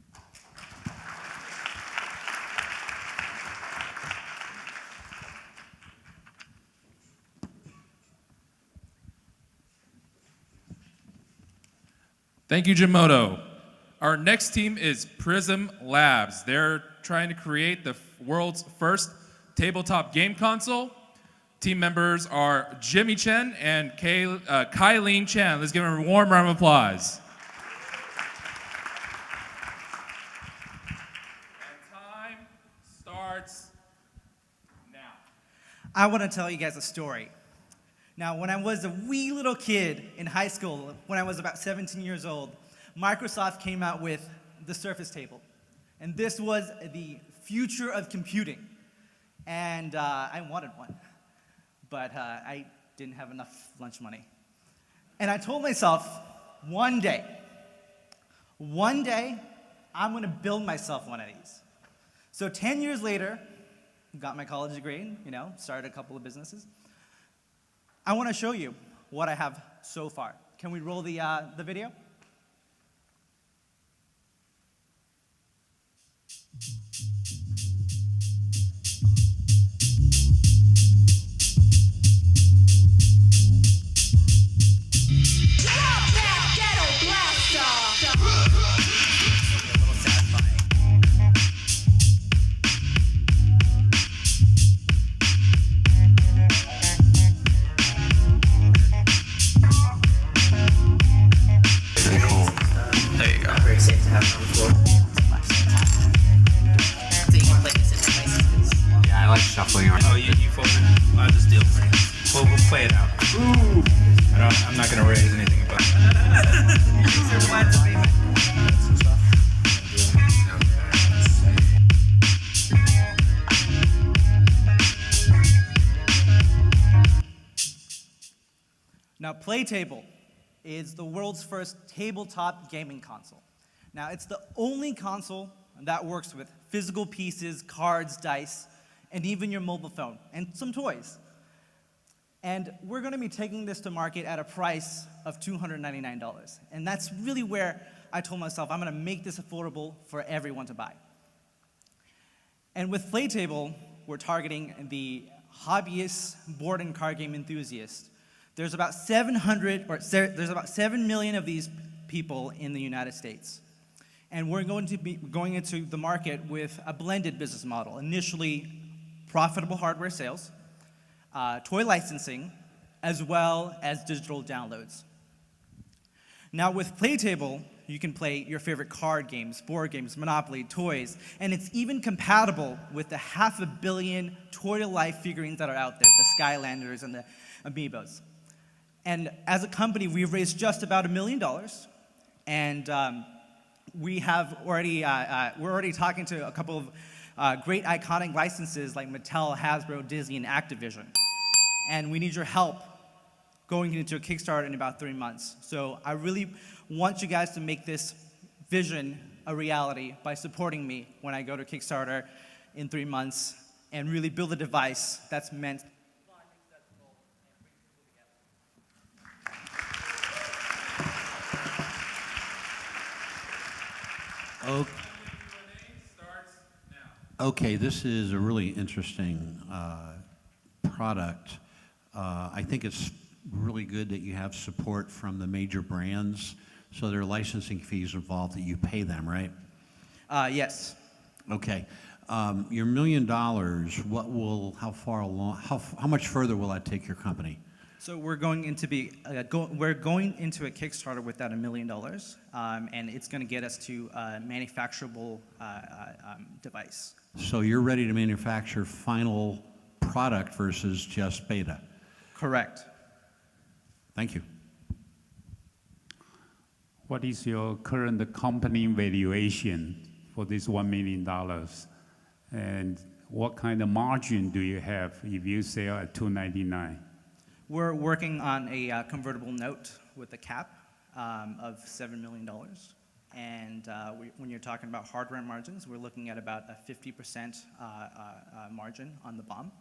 Thank you, Jimoto. Our next team is Prism Labs. They're trying to create the world's first tabletop game console. Team members are Jimmy Chen and Kylene Chen. Let's give them a warm round of applause. And time starts now. I want to tell you guys a story. Now, when I was a wee little kid in high school, when I was about 17 years old, Microsoft came out with the Surface Table. And this was the future of computing. And I wanted one. But I didn't have enough lunch money. And I told myself, one day, I'm going to build myself one of these. So 10 years later, got my college degree, started a couple of businesses. I want to show you what I have so far. Can we roll the video? I'm not going to raise anything about Now, Playtable is the world's first tabletop gaming console. Now, it's the only console that works with physical pieces, cards, dice, and even your mobile phone, and some toys. And we're going to be taking this to market at a price of $299. And that's really where I told myself I'm going to make this affordable for everyone to buy. And with Playtable, we're targeting the hobbyist board and card game enthusiast. There's about 7 million of these people in the United States. And we're going to be going into the market with a blended business model. Initially, profitable hardware sales, toy licensing, as well as digital downloads. Now with Playtable, you can play your favorite card games, board games, Monopoly, toys, and it's even compatible with the 500 million toy-to-life figurines that are out there, the Skylanders and the Amiibos. And as a company, we've raised just about $1 million, And we have already, we're already talking to a couple of great iconic licenses like Mattel, Hasbro, Disney, and Activision. And we need your help going into a Kickstarter in about 3 months. So I really want you guys to make this vision a reality by supporting me when I go to Kickstarter in 3 months and really build a device that's meant Okay, this is a really interesting product. I think it's really good that you have support from the major brands, so there are licensing fees involved that you pay them, right? Yes. Okay. Your $1 million, how much further will that take your company? So we're going into we're going into a Kickstarter with that $1 million, and it's going to get us to a manufacturable device. So you're ready to manufacture final product versus just beta? Correct. Thank you. What is your current company valuation for this $1 million? And what kind of margin do you have if you sell at $299? We're working on a convertible note with a cap of $7 million. And when you're talking about hardware margins, we're looking at about a 50% margin on the BOM.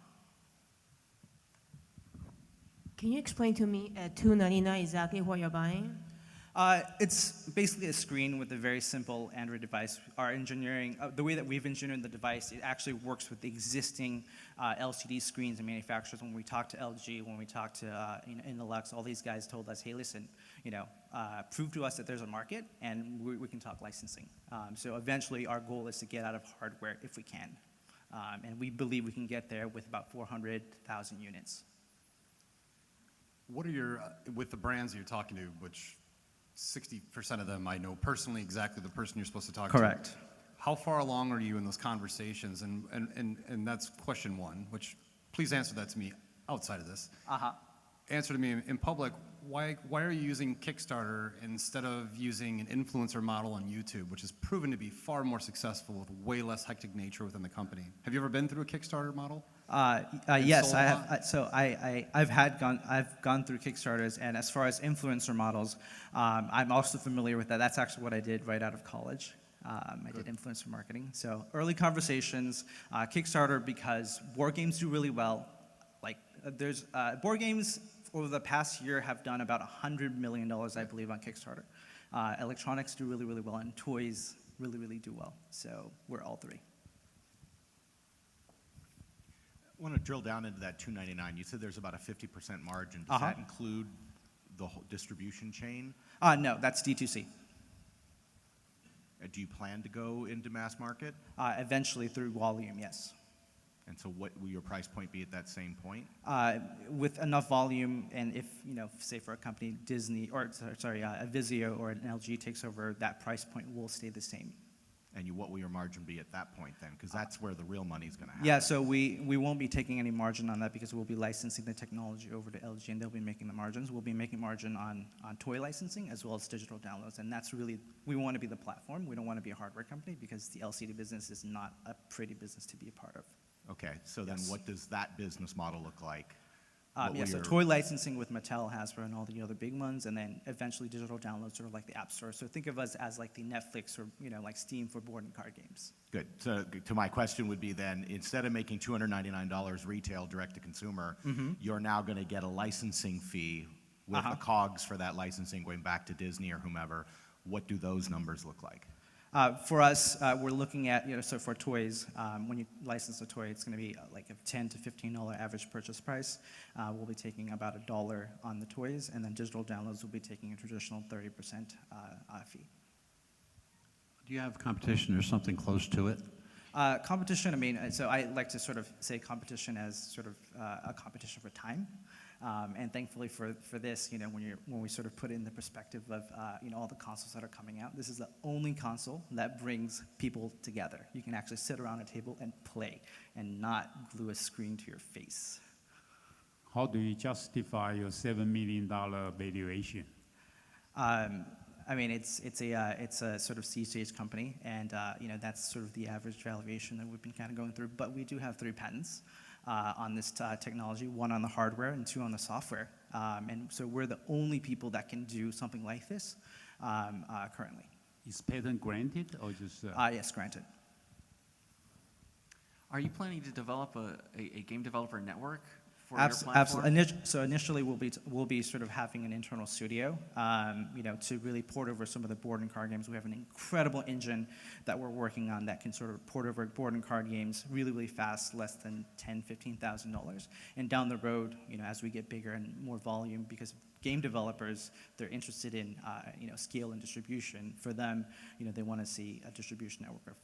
Can you explain to me at $299 exactly what you're buying? It's basically a screen with a very simple Android device. Our engineering, the way that we've engineered the device, it actually works with the existing LCD screens and manufacturers. When we talk to LG, when we talk to Innolux, all these guys told us, hey, listen, prove to us that there's a market, and we can talk licensing. So eventually, our goal is to get out of hardware if we can. And we believe we can get there with about 400,000 units. What are your, with the brands you're talking to, which 60% of them I know personally, exactly the person you're supposed to talk to. Correct. How far along are you in those conversations? And that's question one, which please answer that to me outside of this. Answer to me in public, why are you using Kickstarter instead of using an influencer model on YouTube, which has proven to be far more successful with way less hectic nature within the company? Have you ever been through a Kickstarter model? Yes, I have. So I've gone through Kickstarters, and as far as influencer models, I'm also familiar with that. That's actually what I did right out of college. I did influencer marketing. So early conversations, Kickstarter, because board games do really well. Like there's board games over the past year have done about $100 million, I believe, on Kickstarter. Electronics do really, really well, and toys really, really do well. So we're all three. I want to drill down into that $299. You said there's about a 50% margin. Does that include the whole distribution chain? No, that's D2C. Do you plan to go into mass market? Eventually through volume, yes. And so what will your price point be at that same point? With enough volume, and if, say for a company, Disney, or sorry, a Vizio or an LG takes over, that price point will stay the same. And what will your margin be at that point then? Because that's where the real money's going to happen. Yeah, so we won't be taking any margin on that because we'll be licensing the technology over to LG, and they'll be making the margins. We'll be making margin on toy licensing as well as digital downloads, and that's really, we want to be the platform. We don't want to be a hardware company because the LCD business is not a pretty business to be a part of. Okay, so then what does that business model look like? So toy licensing with Mattel, Hasbro, and all the other big ones, and then eventually digital downloads, sort of like the App Store. So think of us as like the Netflix or like Steam for board and card games. Good. So to my question would be then, instead of making $299 retail direct to consumer, you're now going to get a licensing fee with the COGS for that licensing going back to Disney or whomever. What do those numbers look like? For us, we're looking at, so for toys, when you license a toy, it's going to be like a $10 to $15 average purchase price. We'll be taking about $1 on the toys, and then digital downloads will be taking a traditional 30% fee. Do you have competition or something close to it? Competition, I mean, so I like to sort of say competition as sort of a competition for time. And thankfully for this, when we sort of put it in the perspective of all the consoles that are coming out, this is the only console that brings people together. You can actually sit around a table and play and not glue a screen to your face. How do you justify your $7 million valuation? I mean, it's a sort of C-stage company, and that's sort of the average valuation that we've been kind of going through. But we do have 3 patents on this technology, 1 on the hardware and 2 on the software. And so we're the only people that can do something like this currently. Is patent granted or just? Yes, granted. Are you planning to develop a game developer network for your platform? Absolutely. So initially, we'll be sort of having an internal studio, to really port over some of the board and card games. We have an incredible engine that we're working on that can sort of port over board and card games really, really fast, less than $10,000–$15,000. And down the road, as we get bigger and more volume, because game developers, they're interested in, scale and distribution. For them, they want to see a distribution network of,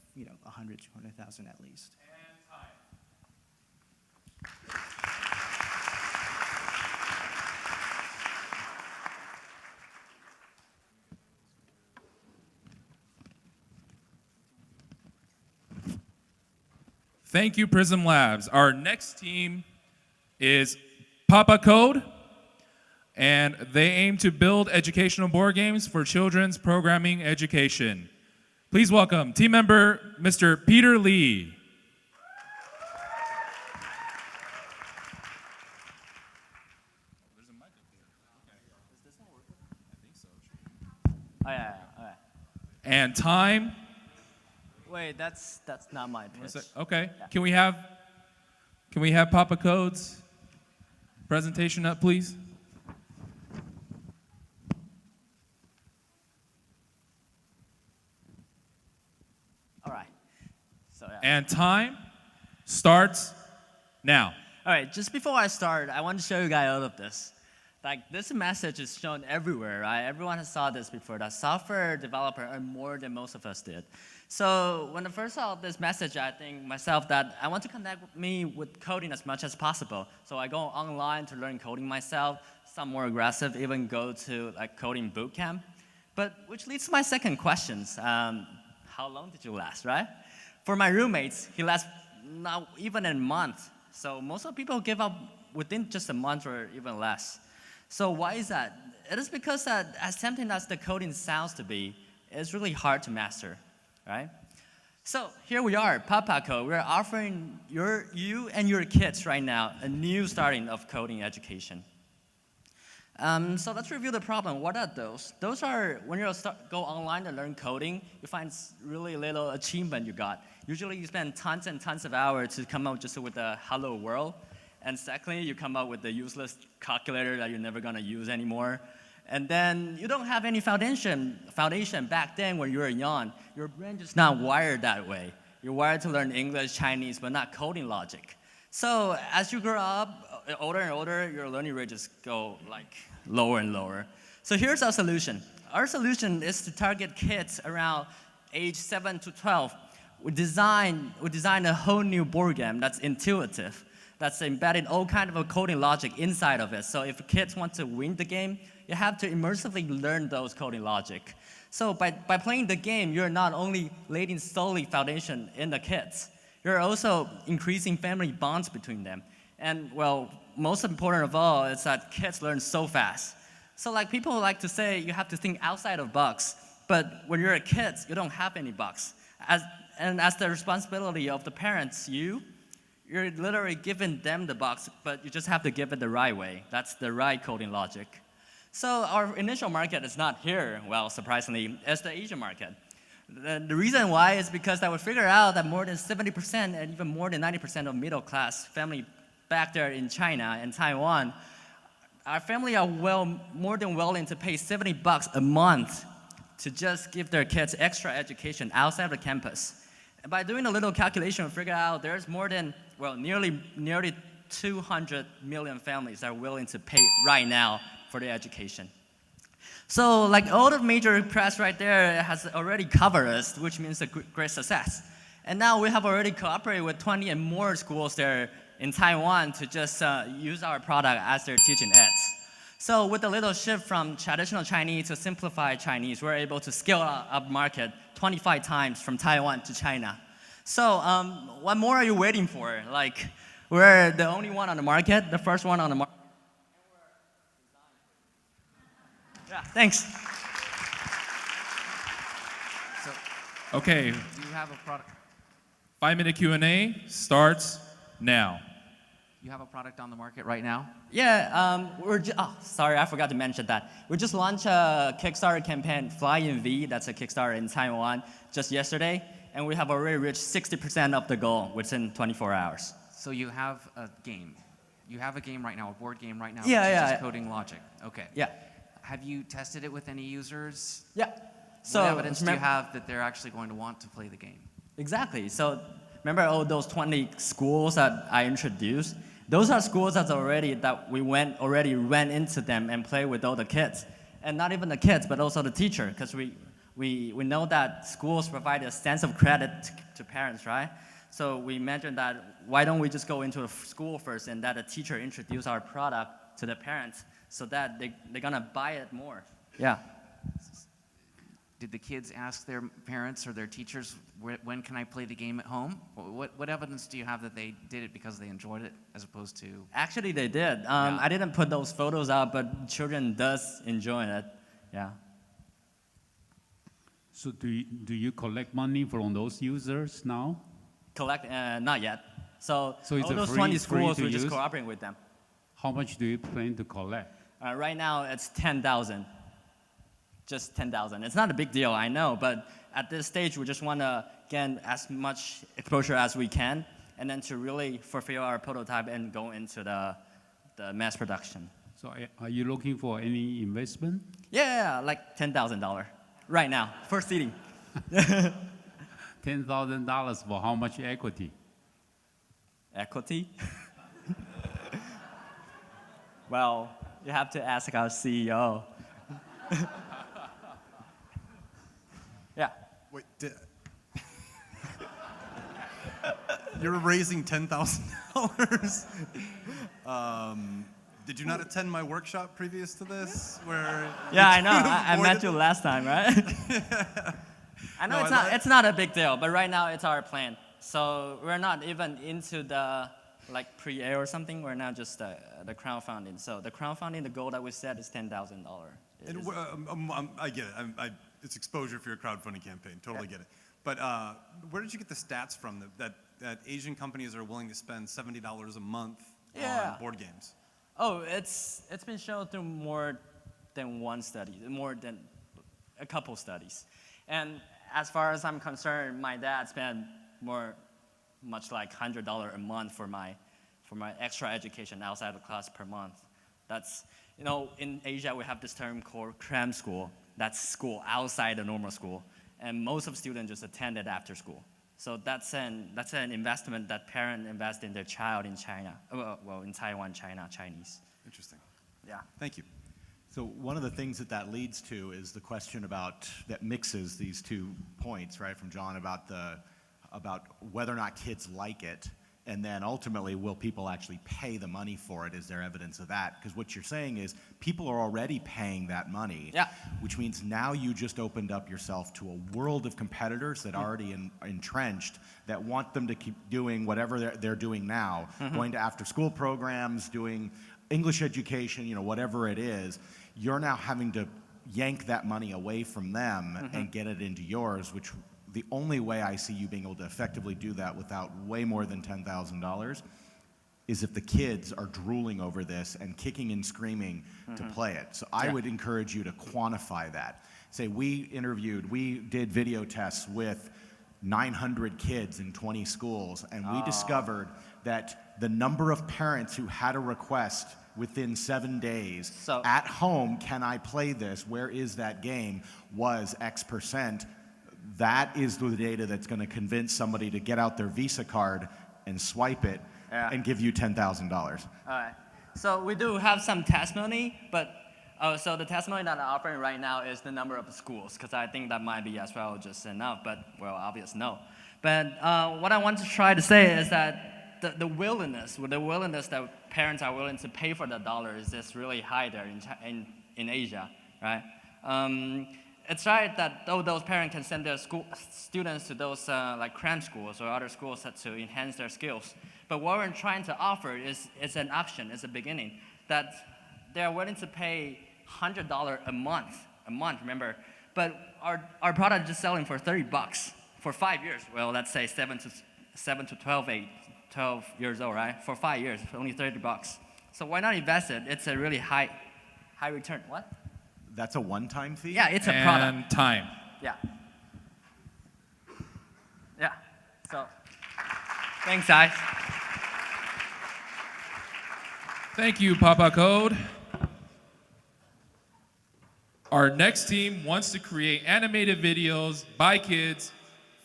100,000–200,000 at least. Thank you, Prism Labs. Our next team is Papa Code, and they aim to build educational board games for children's programming education. Please welcome team member Mr. Peter Lee. Oh, yeah. And time. Wait, that's not my pitch. Okay. Yeah. Can we have Papa Code's presentation up, please? All right. So yeah. And time starts now. All right. Just before I start, I want to show you guys all of this. Like, this message is shown everywhere, right? Everyone has saw this before, that software developer earn more than most of us did. So when I first saw this message, I think myself that I want to connect me with coding as much as possible. So I go online to learn coding myself. Some more aggressive, even go to like coding boot camp. But which leads to my second questions. How long did you last, right? For my roommates, he lasts not even a month. So most of the people give up within just a month or even less. So why is that? It is because that as tempting as the coding sounds to be, it's really hard to master, right? So here we are, Papa Code. We're offering you and your kids right now a new starting of coding education. So let's review the problem. What are those? Those are when you go online to learn coding, you find really little achievement you got. Usually you spend tons and tons of hours to come up just with a hello world. And secondly, you come up with the useless calculator that you're never gonna use anymore. And then you don't have any foundation back then when you were young. Your brain is not wired that way. You're wired to learn English, Chinese, but not coding logic. So as you grow up, older and older, your learning rate just go like lower and lower. So here's our solution. Our solution is to target kids around age 7 to 12. We designed a whole new board game that's intuitive, that's embedded all kind of a coding logic inside of it. So if kids want to win the game, you have to immersively learn those coding logic. So by playing the game, you're not only laying solid foundation in the kids, you're also increasing family bonds between them. And well, most important of all is that kids learn so fast. So like people like to say you have to think outside of box, but when you're a kid, you don't have any box. As the responsibility of the parents, you're literally giving them the box, but you just have to give it the right way. That's the right coding logic. So our initial market is not here, well, surprisingly, it's the Asian market. The reason why is because I would figure out that more than 70% and even more than 90% of middle class family back there in China and Taiwan, our family are more than willing to pay $70 a month to just give their kids extra education outside of the campus. And by doing a little calculation, we figure out there's more than, well, nearly 200 million families that are willing to pay right now for their education. So like all the major press right there has already covered us, which means a great success. And now we have already cooperated with 20 and more schools there in Taiwan to just use our product as their teaching aids. So with a little shift from traditional Chinese to simplified Chinese, we're able to scale up market 25 times from Taiwan to China. So what more are you waiting for? Like, we're the only one on the market, the first one on the market. Yeah, thanks. Okay, Do you have a product? 5-minute Q&A starts now. You have a product on the market right now? Yeah, sorry, I forgot to mention that. We just launched a Kickstarter campaign, Fly in V, that's a Kickstarter in Taiwan, just yesterday, and we have already reached 60% of the goal within 24 hours. So you have a game. You have a game right now, a board game right now. Yeah, which is yeah. just coding logic. Okay. Yeah. Have you tested it with any users? Yeah. What evidence do you have that they're actually going to want to play the game? Exactly. So remember all those 20 schools that I introduced? Those are schools that we already went into them and play with all the kids. And not even the kids, but also the teacher, because we know that schools provide a sense of credit to parents, right? So we mentioned that why don't we just go into a school first and that a teacher introduce our product to the parents so that they're gonna buy it more. Yeah. Did the kids ask their parents or their teachers, when can I play the game at home? What evidence do you have that they did it because they enjoyed it as opposed to? Actually, they did. I didn't put those photos out, but children does enjoy it. Yeah. So do you collect money from those users now? Collect? Not yet. So So it's all a those free- 20 free schools, to we're just use? cooperating with them. How much do you plan to collect? Right now, it's 10,000. Just 10,000. It's not a big deal, I know, but at this stage, we just want to get as much exposure as we can, and then to really fulfill our prototype and go into the mass production. So are you looking for any investment? Yeah, like $10,000 right now for seeding. $10,000 for how much equity? Equity? Well, you have to ask our CEO. Yeah. Wait, you're raising $10,000? Did you not attend my workshop previous to this? Where Yeah, I know. I met you last time, right? I know it's not a big deal, but right now it's our plan. So we're not even into the pre-A or something. We're now just the crowdfunding. So the crowdfunding, the goal that we set is $10,000. And I get it. It's exposure for your crowdfunding campaign. Totally get it. But where did you get the stats from that Asian companies are willing to spend $70 a month on board games? Oh, it's been shown through more than one study, more than a couple studies. And as far as I'm concerned, my dad spent much like $100 a month for my extra education outside of class per month. That's, in Asia we have this term called cram school. That's school outside the normal school, and most of students just attend it after school. So that's an investment that parents invest in their child in China, in Taiwan, China, Chinese. Interesting. Yeah. Thank you. So one of the things that leads to is the question that mixes these 2 points, right, from John about whether or not kids like it, and then ultimately, will people actually pay the money for it? Is there evidence of that? Because what you're saying is people are already paying that money, which means now you just opened up yourself to a world of competitors that are already entrenched that want them to keep doing whatever they're doing now, going to after-school programs, doing English education, whatever it is. You're now having to yank that money away from them and get it into yours, which the only way I see you being able to effectively do that without way more than $10,000 is if the kids are drooling over this and kicking and screaming to play it. So I would encourage you to quantify that. Say we did video tests with 900 kids in 20 schools, and we discovered that the number of parents who had a request within 7 days, at home, can I play this? Where is that game? Was X%. That is the data that's going to convince somebody to get out their Visa card and swipe it and give you $10,000. All right. So we do have some testimony, but so the testimony that I'm offering right now is the number of schools, because I think that might be as well just enough, but obvious no. But what I want to try to say is that the willingness that parents are willing to pay for the dollar is just really high there in Asia, right? It's right that those parents can send their students to those cram schools or other schools to enhance their skills. But what we're trying to offer is an option, it's a beginning, that they're willing to pay $100 a month, remember? But our product is just selling for $30. for 5 years. Well, let's say 7 to 12 years old, right? For 5 years, for only $30. So why not invest it? It's a really high return. What? That's a one-time fee? Yeah, it's a product. And time. Yeah. Yeah. So, thanks, guys. Thank you, Papa Code. Our next team wants to create animated videos by kids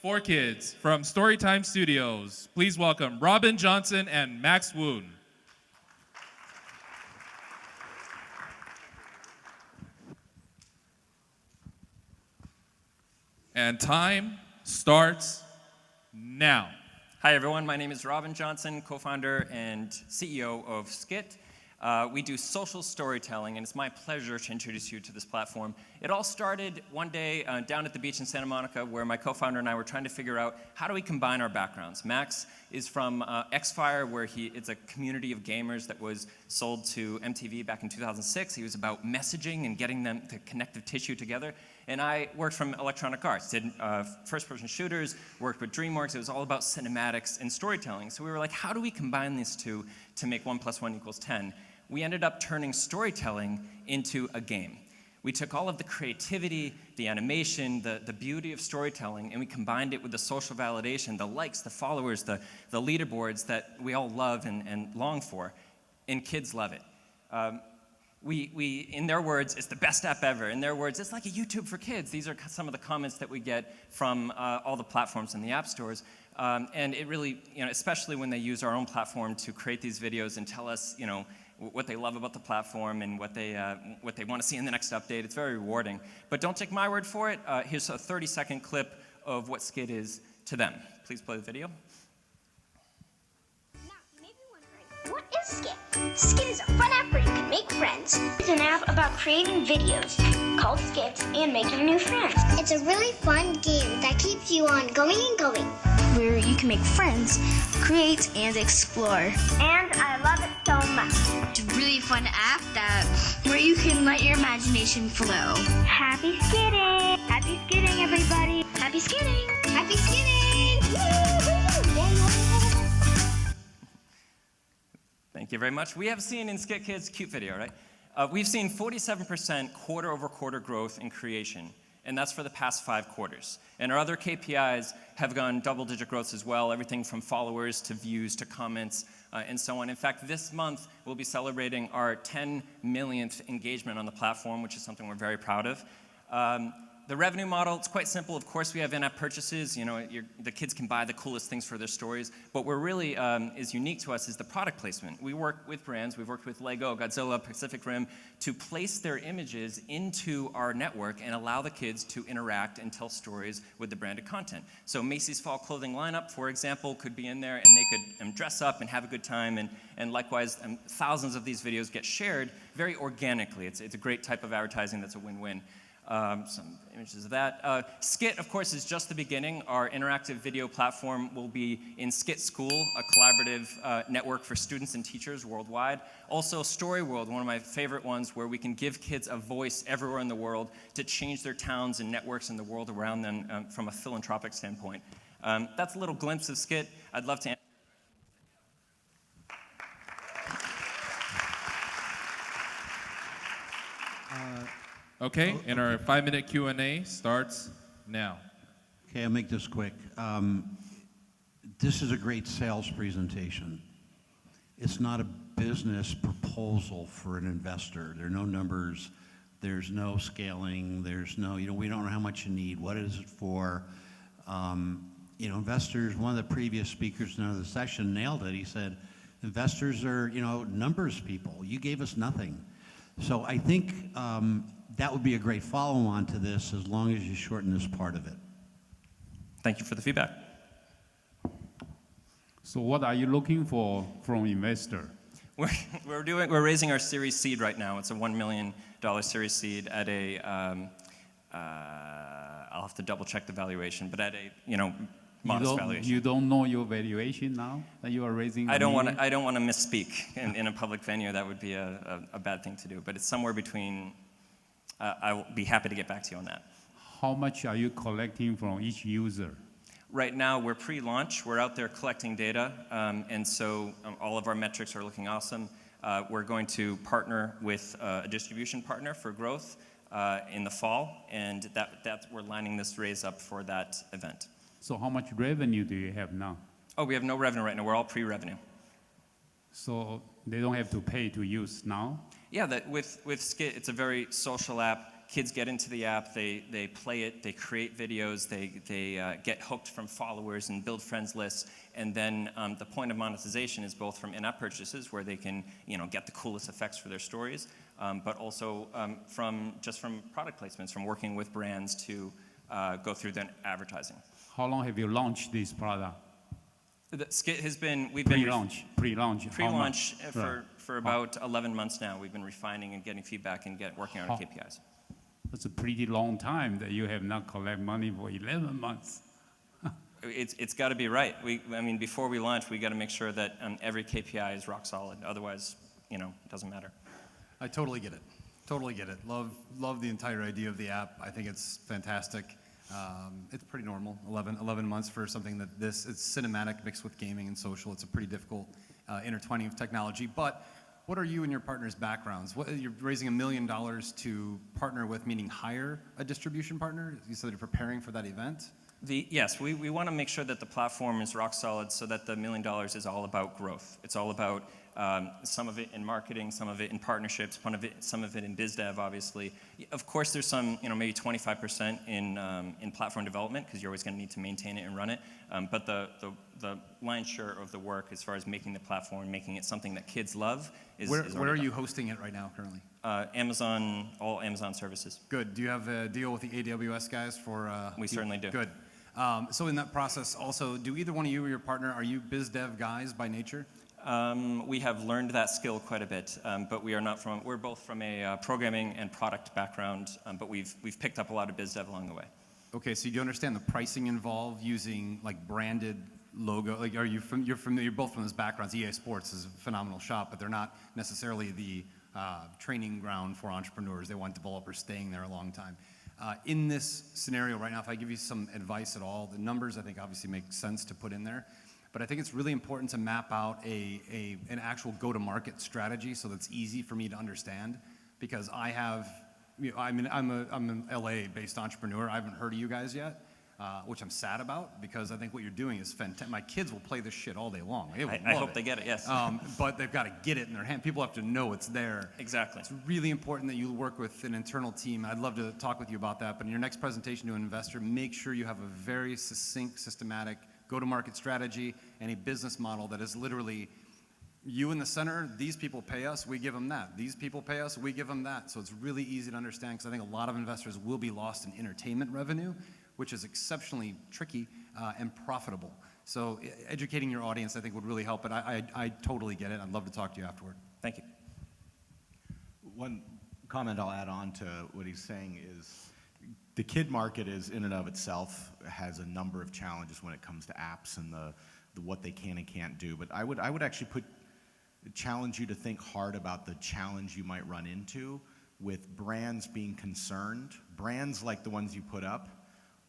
for kids from Storytime Studios. Please welcome Robin Johnson and Max Woon. And time starts now. Hi everyone, my name is Robin Johnson, co-founder and CEO of Skit. We do social storytelling, and it's my pleasure to introduce you to this platform. It all started one day down at the beach in Santa Monica, where my co-founder and I were trying to figure out how do we combine our backgrounds. Max is from X-Fire, where it's a community of gamers that was sold to MTV back in 2006. He was about messaging and getting them the connective tissue together. And I worked from Electronic Arts, did first-person shooters, worked with DreamWorks. It was all about cinematics and storytelling. So we were like, how do we combine these two to make 1 + 1 = 10? We ended up turning storytelling into a game. We took all of the creativity, the animation, the beauty of storytelling, and we combined it with the social validation, the likes, the followers, the leaderboards that we all love and long for, and kids love it. In their words, it's the best app ever. In their words, it's like a YouTube for kids. These are some of the comments that we get from all the platforms in the app stores. And it really, especially when they use our own platform to create these videos and tell us, what they love about the platform and what they want to see in the next update. It's very rewarding. But don't take my word for it. Here's a 30-second clip of what Skit is to them. Please play the video. What is Skit? Skit is a fun app where you can make friends. It's an app about creating videos called Skit and making new friends. It's a really fun game that keeps you on going and going, where you can make friends, create, and explore. And I love it so much. It's a really fun app where you can let your imagination flow. Happy skitting! Happy skitting, everybody! Happy skitting! Happy skitting! Thank you very much. We have seen in Skit Kids, cute video, right? We've seen 47% quarter-over-quarter growth in creation, and that's for the past 5 quarters. And our other KPIs have gone double-digit growth as well, everything from followers to views to comments and so on. In fact, this month we'll be celebrating our 10 millionth engagement on the platform, which is something we're very proud of. The revenue model, it's quite simple. Of course, we have in-app purchases. The kids can buy the coolest things for their stories. But what really is unique to us is the product placement. We work with brands. We've worked with Lego, Godzilla, Pacific Rim to place their images into our network and allow the kids to interact and tell stories with the branded content. So Macy's fall clothing lineup, for example, could be in there, and they could dress up and have a good time. And likewise, thousands of these videos get shared very organically. It's a great type of advertising that's a win-win. Some images of that. Skit, of course, is just the beginning. Our interactive video platform will be in Skit School, a collaborative network for students and teachers worldwide. Also, Story World, one of my favorite ones, where we can give kids a voice everywhere in the world to change their towns and networks in the world around them from a philanthropic standpoint. That's a little glimpse of Skit. I'd love to answer. Okay, and our 5-minute Q&A starts now. Okay, I'll make this quick. This is a great sales presentation. It's not a business proposal for an investor. There are no numbers. There's no scaling. There's no, we don't know how much you need. What is it for? Investors, one of the previous speakers in the session nailed it. He said, investors are, numbers people. You gave us nothing. So I think that would be a great follow-on to this as long as you shorten this part of it. Thank you for the feedback. So what are you looking for from investor? We're raising our Series Seed right now. It's a $1 million Series Seed at a, I'll have to double check the valuation, but at a, modest valuation. You don't know your valuation now that you are raising? I don't want to misspeak in a public venue. That would be a bad thing to do. But it's somewhere between. I will be happy to get back to you on that. How much are you collecting from each user? Right now, we're pre-launch. We're out there collecting data, and so all of our metrics are looking awesome. We're going to partner with a distribution partner for growth in the fall, and we're lining this raise up for that event. So how much revenue do you have now? Oh, we have no revenue right now. We're all pre-revenue. So they don't have to pay to use now? Yeah, with Skit, it's a very social app. Kids get into the app, they play it, they create videos, they get hooked from followers and build friends lists, and then the point of monetization is both from in-app purchases, where they can get the coolest effects for their stories, but also from product placements, from working with brands to go through their advertising. How long have you launched this product? The Skit has been, Pre-launch. Pre-launch for about 11 months now. We've been refining and getting feedback and working on our KPIs. That's a pretty long time that you have not collected money for 11 months. It's got to be right. Before we launch, we got to make sure that every KPI is rock solid. Otherwise, it doesn't matter. I totally get it. Totally get it. Love the entire idea of the app. I think it's fantastic. It's pretty normal. 11 months for something that it's cinematic mixed with gaming and social. It's a pretty difficult intertwining of technology. But what are you and your partners' backgrounds? You're raising $1 million to partner with, meaning hire a distribution partner? You said you're preparing for that event? Yes, we want to make sure that the platform is rock solid, so that the $1 million is all about growth. It's all about some of it in marketing, some of it in partnerships, some of it in biz dev, obviously. Of course, there's some, maybe 25% in platform development, because you're always going to need to maintain it and run it. But the lion's share of the work, as far as making the platform, making it something that kids love, is Where are you hosting it right now, currently? Amazon, all Amazon services. Good. Do you have a deal with the AWS guys for? We certainly do. Good. So in that process, also, do either one of you or your partner, are you biz dev guys by nature? We have learned that skill quite a bit, but we're both from a programming and product background, but we've picked up a lot of biz dev along the way. Okay, so do you understand the pricing involved using like branded logo? Like, you're both from those backgrounds. EA Sports is a phenomenal shop, but they're not necessarily the training ground for entrepreneurs. They want developers staying there a long time. In this scenario right now, if I give you some advice at all, the numbers I think obviously make sense to put in there, but I think it's really important to map out an actual go-to-market strategy so that's easy for me to understand, because I'm an LA-based entrepreneur. I haven't heard of you guys yet, which I'm sad about, because I think what you're doing is fantastic. My kids will play this shit all day long. I hope they get it, yes. But they've got to get it in their hand. People have to know it's there. Exactly. It's really important that you work with an internal team. I'd love to talk with you about that, but in your next presentation to an investor, make sure you have a very succinct, systematic go-to-market strategy and a business model that is literally you in the center. These people pay us, we give them that. These people pay us, we give them that. So it's really easy to understand, because I think a lot of investors will be lost in entertainment revenue, which is exceptionally tricky and profitable. So educating your audience, I think, would really help. But I totally get it. I'd love to talk to you afterward. Thank you. One comment I'll add on to what he's saying is the kid market is, in and of itself, has a number of challenges when it comes to apps and the what they can and can't do. But I would actually challenge you to think hard about the challenge you might run into with brands being concerned. Brands like the ones you put up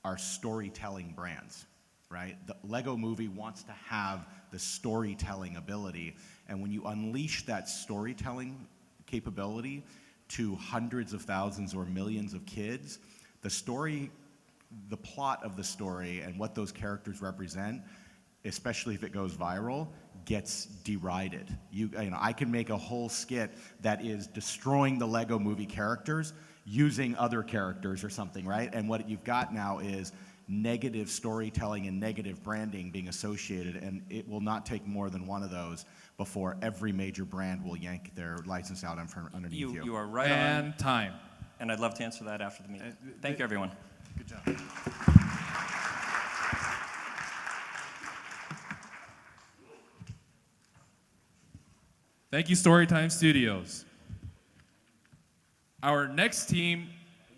are storytelling brands, right? The Lego Movie wants to have the storytelling ability, and when you unleash that storytelling capability to hundreds of thousands or millions of kids, the plot of the story and what those characters represent, especially if it goes viral, gets derided. I can make a whole skit that is destroying the Lego Movie characters using other characters or something, right? And what you've got now is negative storytelling and negative branding being associated, and it will not take more than one of those before every major brand will yank their license out underneath you. You are right and on. Time. And I'd love to answer that after the meeting. Thank you, everyone. Good job. Thank you, Storytime Studios. Our next team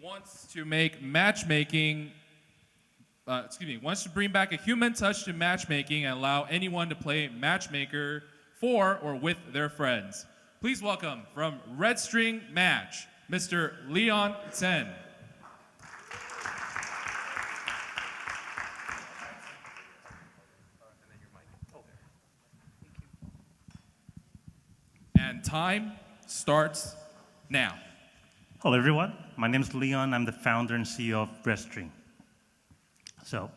wants to make matchmaking, wants to bring back a human touch to matchmaking and allow anyone to play matchmaker for or with their friends. Please welcome from Red String Match, Mr. Leon Tsen. And time starts now. Hello, everyone. My name is Leon. I'm the founder and CEO of Reststream. So,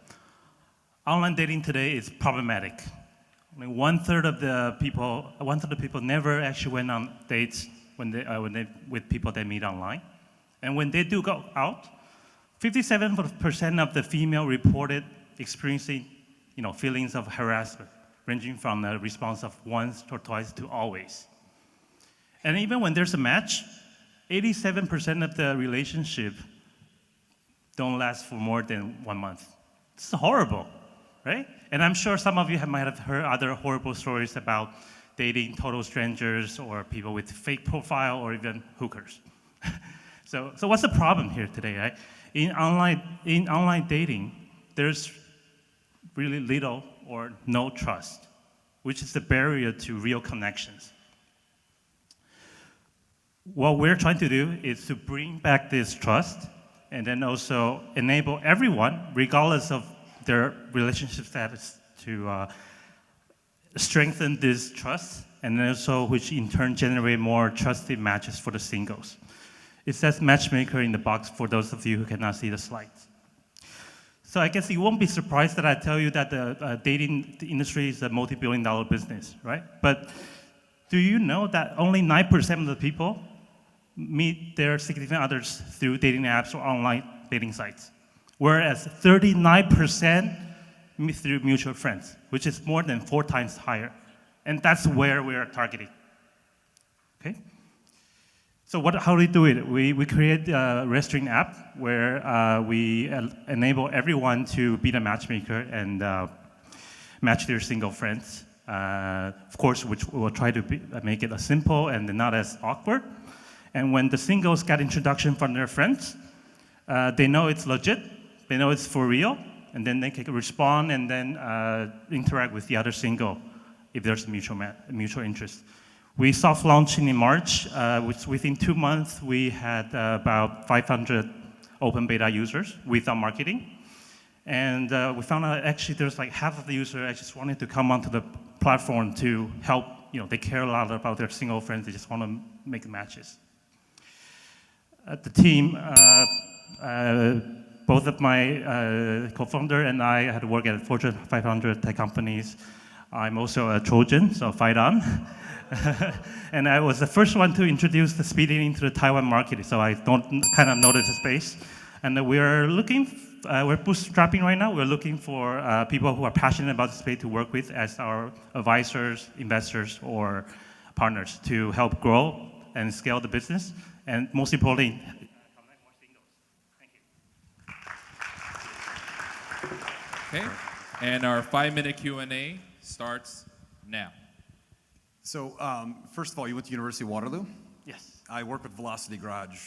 online dating today is problematic. I mean, one third of the people never actually went on dates with people they meet online. And when they do go out, 57% of the female reported experiencing, feelings of harassment, ranging from a response of once or twice to always. And even when there's a match, 87% of the relationship don't last for more than 1 month. This is horrible, right? And I'm sure some of you might have heard other horrible stories about dating total strangers or people with fake profile or even hookers. So what's the problem here today, right? In online dating, there's really little or no trust, which is the barrier to real connections. What we're trying to do is to bring back this trust and then also enable everyone, regardless of their relationship status, to strengthen this trust, and then also which in turn generate more trusted matches for the singles. It says matchmaker in the box for those of you who cannot see the slides. So I guess you won't be surprised that I tell you that the dating industry is a multi-billion-dollar business, right? But do you know that only 9% of the people meet their significant others through dating apps or online dating sites, whereas 39% meet through mutual friends, which is more than 4 times higher. And that's where we are targeting. Okay? So how do we do it? We create a Reststream app where we enable everyone to be the matchmaker and match their single friends. Of course, which we'll try to make it as simple and not as awkward. And when the singles get introduction from their friends, they know it's legit, they know it's for real, and then they can respond and then interact with the other single if there's mutual interest. We soft launched in March, which within 2 months we had about 500 open beta users without marketing. And we found out actually there's like half of the users just wanted to come onto the platform to help, they care a lot about their single friends, they just want to make matches. The team, both of my co-founder and I had worked at Fortune 500 tech companies. I'm also a Trojan, so fight on. And I was the first one to introduce the speed dating to the Taiwan market, so I don't kind of know the space. And we're bootstrapping right now. We're looking for people who are passionate about the space to work with as our advisors, investors, or partners to help grow and scale the business. And most importantly, connect more singles. Thank you. Okay, and our 5-minute Q&A starts now. So, first of all, you went to University of Waterloo? Yes. I work with Velocity Garage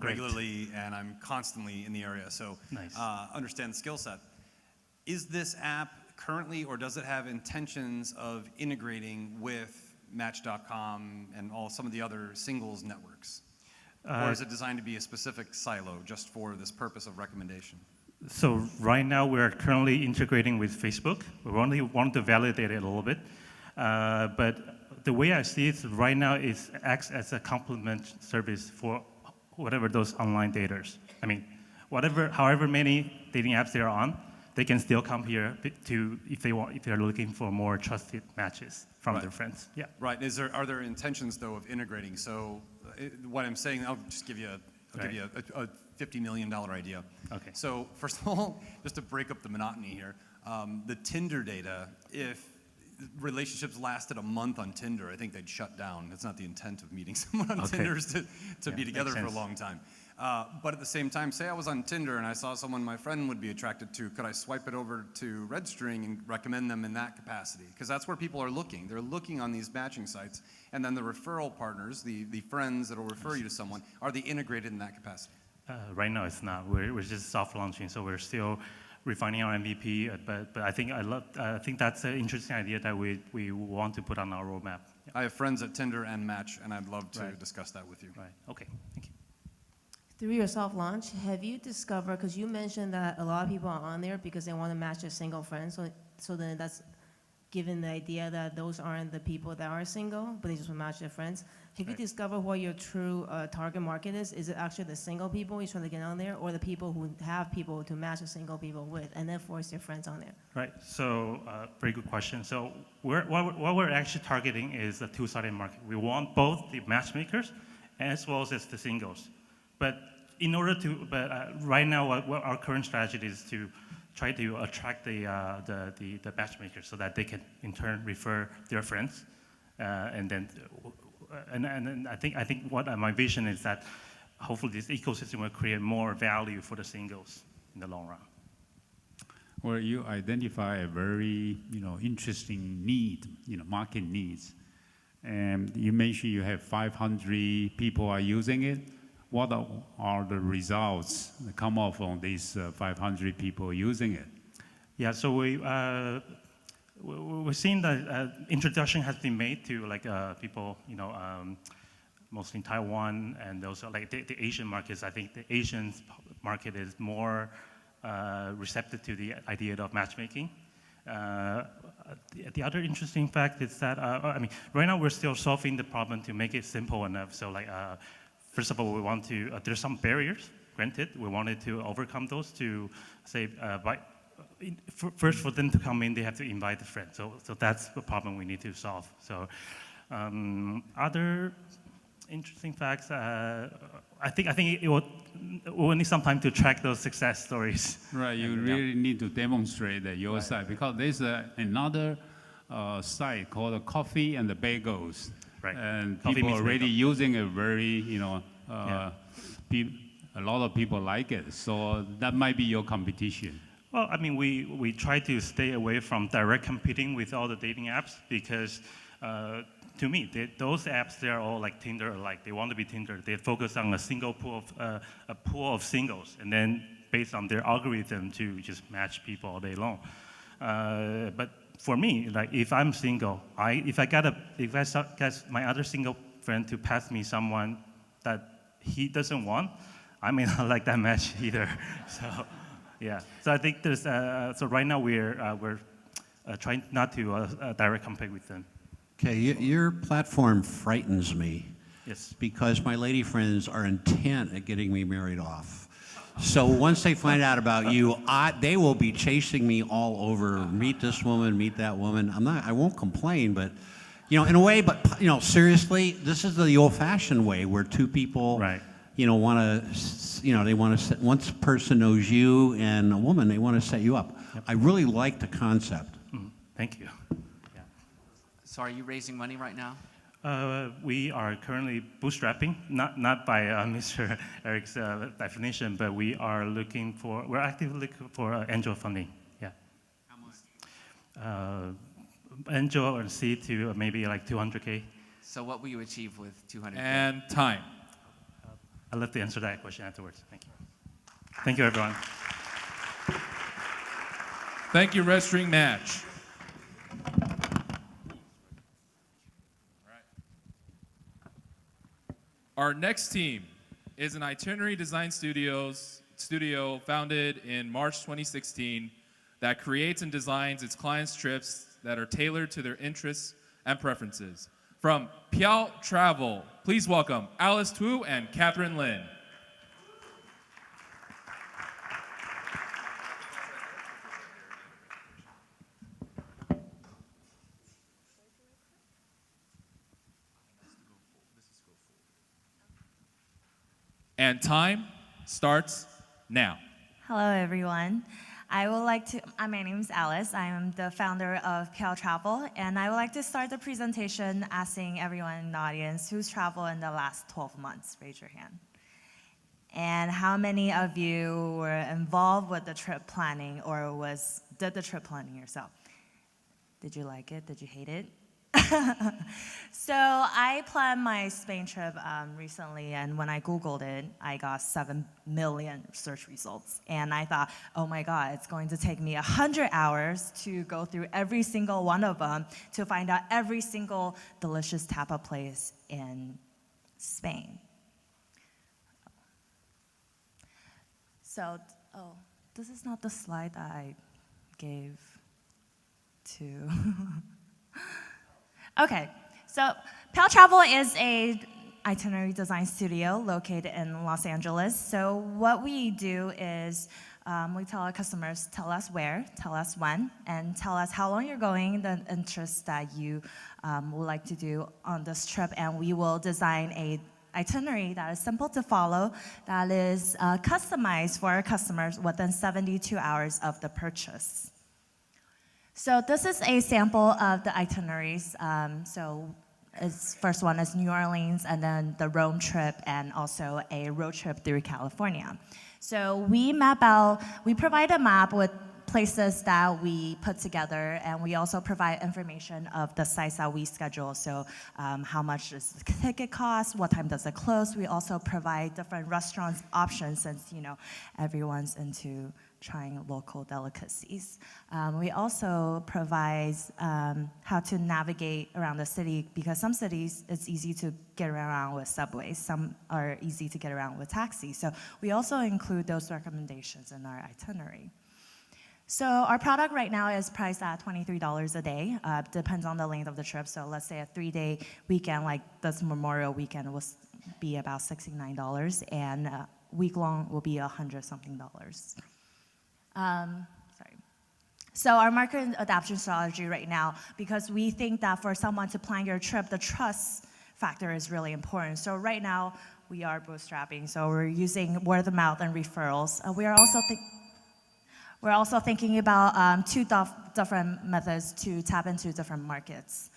regularly, and I'm constantly in the area, so nice. Understand the skill set. Is this app currently, or does it have intentions of integrating with Match.com and some of the other singles networks? Or is it designed to be a specific silo just for this purpose of recommendation? So right now we're currently integrating with Facebook. We only want to validate it a little bit. But the way I see it right now is acts as a complement service for whatever those online daters. I mean, however many dating apps they're on, they can still come here if they're looking for more trusted matches from their friends. Yeah. Right. Are there intentions though of integrating? So what I'm saying, I'll just give you a $50 million idea. Okay. So first of all, just to break up the monotony here, the Tinder data, if relationships lasted a month on Tinder, I think they'd shut down. That's not the intent of meeting someone on Tinder, is to be together for a long time. But at the same time, say I was on Tinder and I saw someone my friend would be attracted to, could I swipe it over to Reststream and recommend them in that capacity? Because that's where people are looking. They're looking on these matching sites, and then the referral partners, the friends that will refer you to someone, are they integrated in that capacity? Right now it's not. We're just soft launching, so we're still refining our MVP. But I think that's an interesting idea that we want to put on our roadmap. Yeah. I have friends at Tinder and Match, and I'd love to discuss that with you. Right. Okay. Thank you. Through your soft launch, have you discovered, because you mentioned that a lot of people are on there because they want to match their single friends, so then that's given the idea that those aren't the people that are single, but they just want to match their friends. Have you discovered what your true target market is? Is it actually the single people you're trying to get on there, or the people who have people to match the single people with, and then force their friends on there? Right. So, very good question. So, what we're actually targeting is a two-sided market. We want both the matchmakers as well as the singles. But in order to, right now, what our current strategy is to try to attract the matchmakers so that they can in turn refer their friends, and then I think what my vision is that hopefully this ecosystem will create more value for the singles in the long run. Well, you identify a very interesting need, market needs, and you mentioned you have 500 people are using it. What are the results that come off on these 500 people using it? Yeah, so we're seeing that introduction has been made to people, mostly in Taiwan and also like the Asian markets. I think the Asian market is more receptive to the idea of matchmaking. The other interesting fact is that, right now we're still solving the problem to make it simple enough. So first of all, we want to, there's some barriers, granted. We wanted to overcome those to say, first for them to come in, they have to invite a friend. So that's the problem we need to solve. So other interesting facts, I think we'll need some time to track those success stories. Right, you really need to demonstrate that your side, because there's another site called Coffee and the Bagels. Right. And Coffee people meets already bagel. using it very, a lot of people like it. So that might be your competition. Well, we try to stay away from direct competing with all the dating apps because to me, those apps, they're all like Tinder alike. They want to be Tinder. They focus on a single pool of singles, and then based on their algorithm to just match people all day long. But for me, like if I'm single, if I get my other single friend to pass me someone that he doesn't want, I may not like that match either. So yeah. So I think there's so right now we're trying not to direct compete with them. Okay, your platform frightens me. Yes. Because my lady friends are intent at getting me married off. So once they find out about you, they will be chasing me all over. Meet this woman, meet that woman. I won't complain, but in a way. But seriously, this is the old-fashioned way where two people, want to, they want to. Once a person knows you and a woman, they want to set you up. Yep. I really like the concept. Thank you. So are you raising money right now? We are currently bootstrapping, not by Mr. Eric's definition, but we're actively looking for angel funding. Yeah. How much? Angel or seed to maybe like 200K. So what will you achieve with 200K? And time. I'll let you answer that question afterwards. Thank you. Thank you, everyone. Thank you, Red String Match. Our next team is an itinerary design studio founded in March 2016 that creates and designs its clients' trips that are tailored to their interests and preferences. From Piao Travel, please welcome Alice Tu and Catherine Lin. And time starts now. Hello, everyone. My name is Alice. I am the founder of Piao Travel, and I would like to start the presentation asking everyone in the audience who's traveled in the last 12 months. Raise your hand. And how many of you were involved with the trip planning or did the trip planning yourself? Did you like it? Did you hate it? So I planned my Spain trip recently, and when I Googled it, I got 7 million search results. And I thought, oh my God, it's going to take me 100 hours to go through every single one of them to find out every single delicious tapa place in Spain. So, this is not the slide that I gave to. Okay, so Pal Travel is a itinerary design studio located in Los Angeles. So what we do is we tell our customers, tell us where, tell us when, and tell us how long you're going, the interests that you would like to do on this trip, and we will design a itinerary that is simple to follow, that is customized for our customers within 72 hours of the purchase. So this is a sample of the itineraries. First one is New Orleans, and then the Rome trip, and also a road trip through California. So we provide a map with places that we put together, and we also provide information of the sites that we schedule. So how much does the ticket cost? What time does it close? We also provide different restaurants options, since everyone's into trying local delicacies. We also provide how to navigate around the city, because some cities it's easy to get around with subways, some are easy to get around with taxis. So we also include those recommendations in our itinerary. So our product right now is priced at $23 a day. Depends on the length of the trip. So let's say a 3-day weekend, like this Memorial weekend, will be about $69, and week-long will be $100-something. So our market adaptation strategy right now, because we think that for someone to plan your trip, the trust factor is really important. So right now, we are bootstrapping. So we're using word of mouth and referrals. We're also thinking about two different methods to tap into different markets.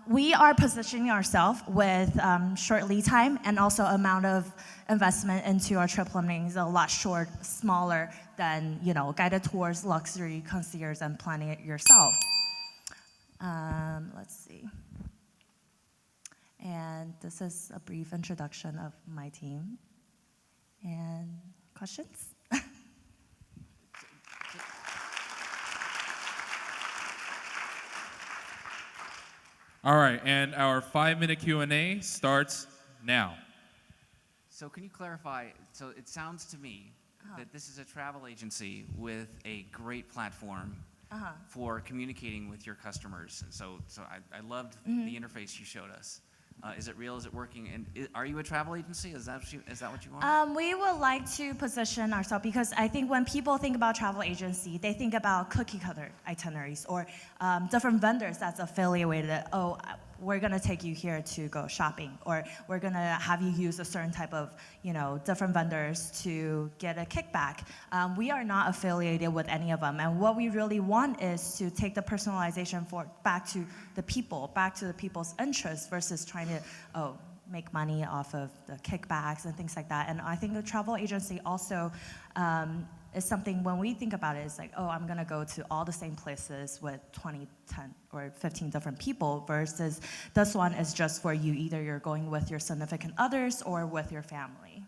We are positioning ourselves with short lead time, and also amount of investment into our trip planning is a lot smaller than guided tours, luxury, concierge, and planning it yourself. Let's see. And this is a brief introduction of my team. And questions? All right, and our 5-minute Q&A starts now. So can you clarify, so it sounds to me that this is a travel agency with a great platform for communicating with your customers. And so I loved the interface you showed us. Is it real? Is it working? And are you a travel agency? Is that what you want? We would like to position ourselves, because I think when people think about travel agency, they think about cookie cutter itineraries, or different vendors that's affiliated. Oh, we're gonna take you here to go shopping, or we're gonna have you use a certain type of different vendors to get a kickback. We are not affiliated with any of them, and what we really want is to take the personalization back to the people, back to the people's interests, versus trying to make money off of the kickbacks and things like that. And I think the travel agency also is something, when we think about it, it's like, oh, I'm gonna go to all the same places with 20, 10, or 15 different people, versus this one is just for you. Either you're going with your significant others or with your family.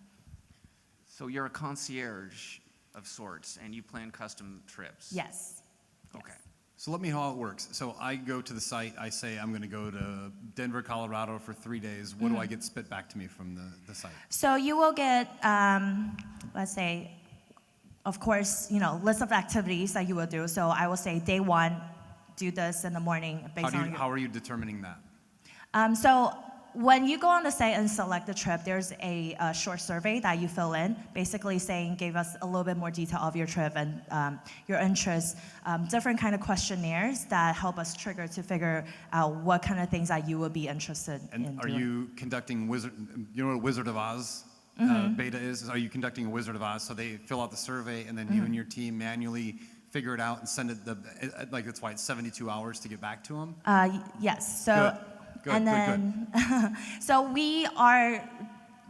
So you're a concierge of sorts, and you plan custom trips? Yes. Okay. So let me know how it works. So I go to the site, I say I'm going to go to Denver, Colorado for 3 days. What do I get spit back to me from the site? So you will get, let's say, of course, list of activities that you will do. So I will say day 1, do this in the morning. How are you determining that? So when you go on the site and select the trip, there's a short survey that you fill in, basically saying, give us a little bit more detail of your trip and your interests, different kind of questionnaires that help us trigger to figure out what kind of things that you would be interested in doing. Are you conducting Wizard of Oz beta is? Are you conducting a Wizard of Oz? So they fill out the survey, and then you and your team manually figure it out and send it, that's why it's 72 hours to get back to them? Yes. So. Good. So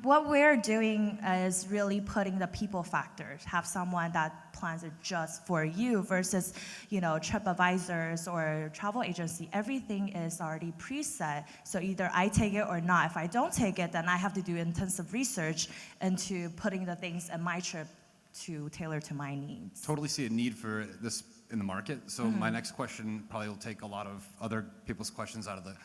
what we're doing is really putting the people factor. Have someone that plans it just for you, versus, TripAdvisors or travel agency. Everything is already preset. So either I take it or not. If I don't take it, then I have to do intensive research into putting the things in my trip to tailor to my needs. Totally see a need for this in the market. So my next question probably will take a lot of other people's questions out of the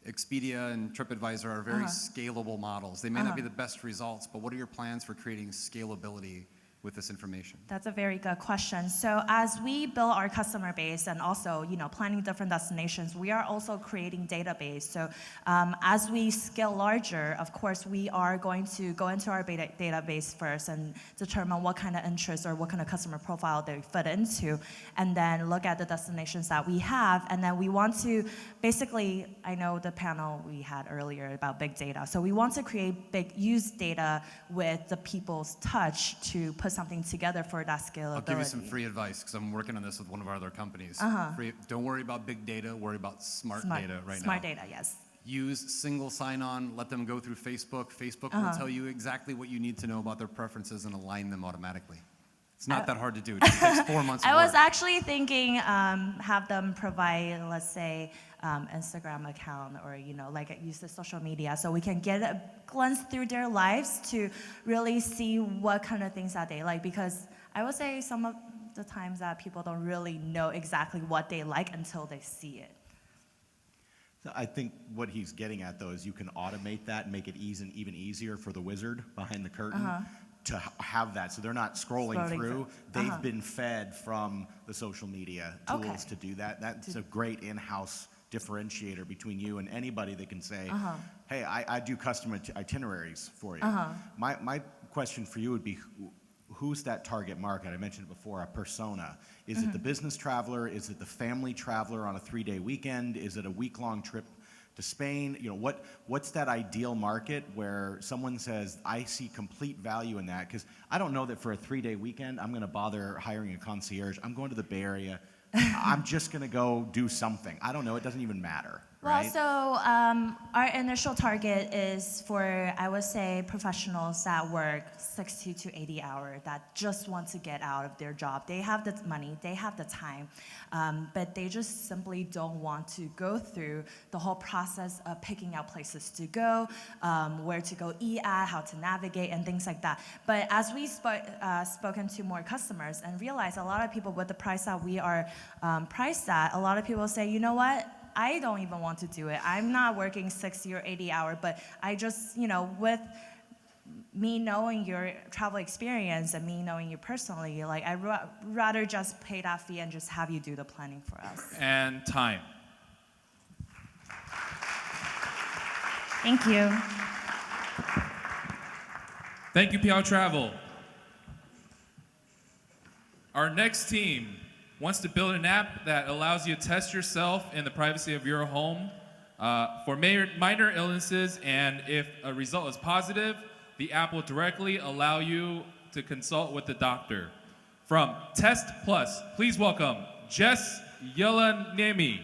Expedia and TripAdvisor are very scalable models. They may not be the best results, but what are your plans for creating scalability with this information? That's a very good question. So as we build our customer base and also, planning different destinations, we are also creating database. So as we scale larger, of course, we are going to go into our database first and determine what kind of interest or what kind of customer profile they fit into, and then look at the destinations that we have. And then we want to basically, I know the panel we had earlier about big data. So we want to use data with the people's touch to put something together for that scalability. I'll give you some free advice because I'm working on this with one of our other companies. Don't worry about big data, worry about smart data right now. Smart data, yes. Use single sign-on, let them go through Facebook. Facebook will tell you exactly what you need to know about their preferences and align them automatically. It's not that hard to do. It just takes 4 months of I work. was actually thinking have them provide, let's say, Instagram account or, use the social media so we can get a glance through their lives to really see what kind of things that they like. Because I would say some of the times that people don't really know exactly what they like until they see it. I think what he's getting at, though, is you can automate that and make it even easier for the wizard behind the curtain to have that. So they're not scrolling through. They've been fed from the social media tools to do that. That's a great in-house differentiator between you and anybody that can say, hey, I do custom itineraries for you. My question for you would be, who's that target market? I mentioned it before, a persona. Is it the business traveler? Is it the family traveler on a 3-day weekend? Is it a week-long trip to Spain? What's that ideal market where someone says, I see complete value in that? Because I don't know that for a 3-day weekend, I'm going to bother hiring a concierge. I'm going to the Bay Area. I'm just going to go do something. I don't know. It doesn't even matter. Well, right? so our initial target is for, I would say, professionals that work 60 to 80 hours that just want to get out of their job. They have the money, they have the time, but they just simply don't want to go through the whole process of picking out places to go, where to go eat at, how to navigate, and things like that. But as we spoken to more customers and realized a lot of people with the price that we are priced at, a lot of people say, you know what? I don't even want to do it. I'm not working 60 or 80 hours, but I just, with me knowing your travel experience and me knowing you personally, I'd rather just pay that fee and just have you do the planning for us. And time. Thank you. Thank you, PL Travel. Our next team wants to build an app that allows you to test yourself in the privacy of your home for minor illnesses, and if a result is positive, the app will directly allow you to consult with the doctor. From Test Plus, please welcome Jess Yelanemi.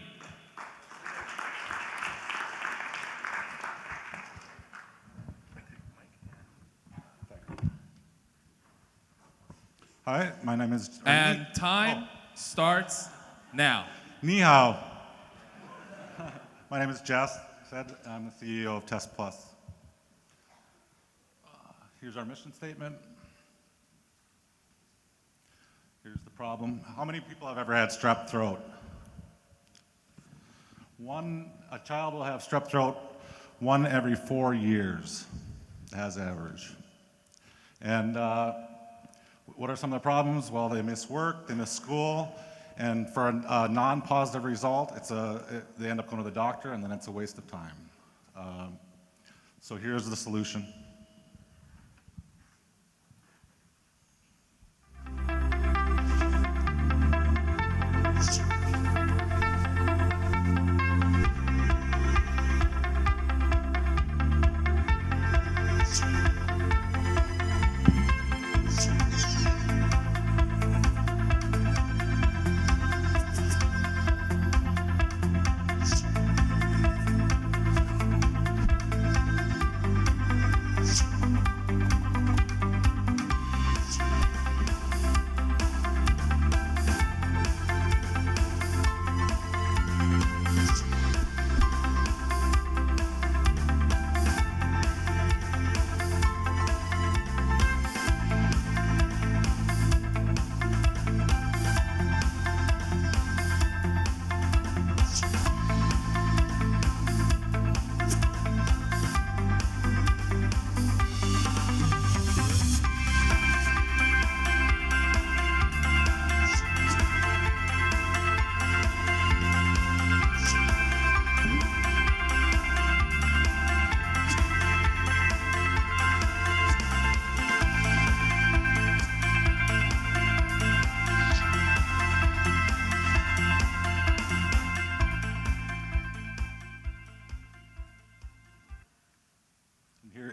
Hi, my name is... And time starts now. Ni hao. My name is Jess. I'm the CEO of Test Plus. Here's our mission statement. Here's the problem. How many people have ever had strep throat? A child will have strep throat 1 every 4 years as average. And what are some of the problems? Well, they miss work, they miss school, and for a non-positive result, they end up going to the doctor, and then it's a waste of time. So here's the solution.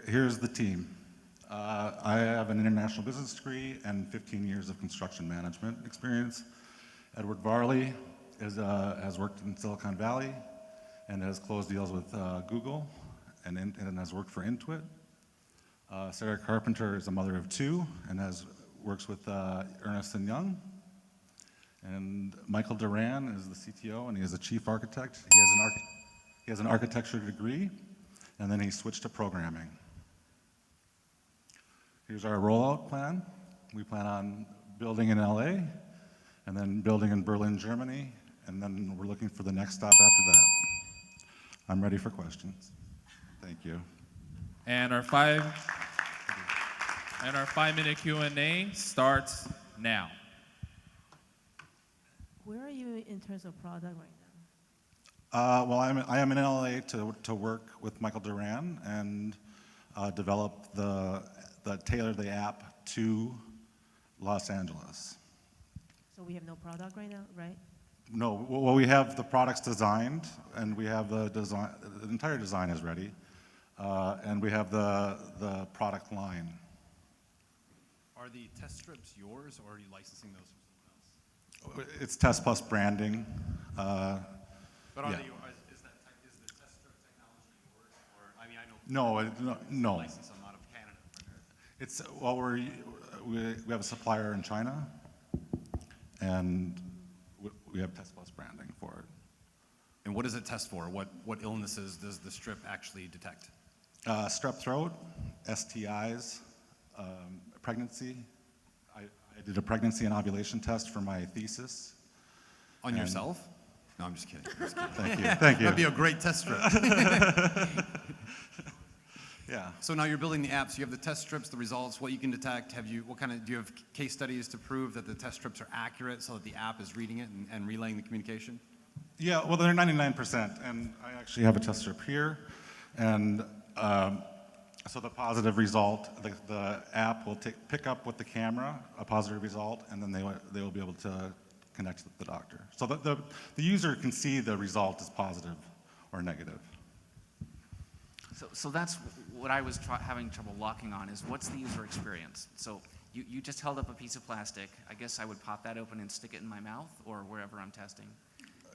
here's the team. I have an international business degree and 15 years of construction management experience. Edward Varley has worked in Silicon Valley and has closed deals with Google and has worked for Intuit. Sarah Carpenter is a mother of two and works with Ernst & Young. And Michael Duran is the CTO, and he is a chief architect. He has an architecture degree, and then he switched to programming. Here's our rollout plan. We plan on building in LA, and then building in Berlin, Germany, and then we're looking for the next stop after that. I'm ready for questions. Thank you. And our 5-minute Q&A starts now. Where are you in terms of product right now? Well, I am in LA to work with Michael Duran and develop tailor the app to Los Angeles. So we have no product right now, right? No, well, we have the products designed, and we have the design. The entire design is ready, and we have the product line. Are the test strips yours, or are you licensing those from someone else? It's Test Plus branding. But are yeah. is the test strip technology yours, or I mean I know. No. License them out of Canada. It's well, we have a supplier in China, and we have Test Plus branding for it. And what does it test for? What illnesses does the strip actually detect? Strep throat, STIs, pregnancy. I did a pregnancy and ovulation test for my thesis. On yourself? No, I'm just kidding. Thank you. Thank you. That'd be a great test strip. Yeah. So now you're building the app. So you have the test strips, the results, what you can detect. Do you have case studies to prove that the test strips are accurate so that the app is reading it and relaying the communication? Yeah, well, they're 99%, and I actually have a test strip here, and so the positive result, the app will pick up with the camera a positive result, and then they will be able to connect with the doctor. So the user can see the result is positive or negative. So that's what I was having trouble locking on, is what's the user experience? So you just held up a piece of plastic. I guess I would pop that open and stick it in my mouth or wherever I'm testing.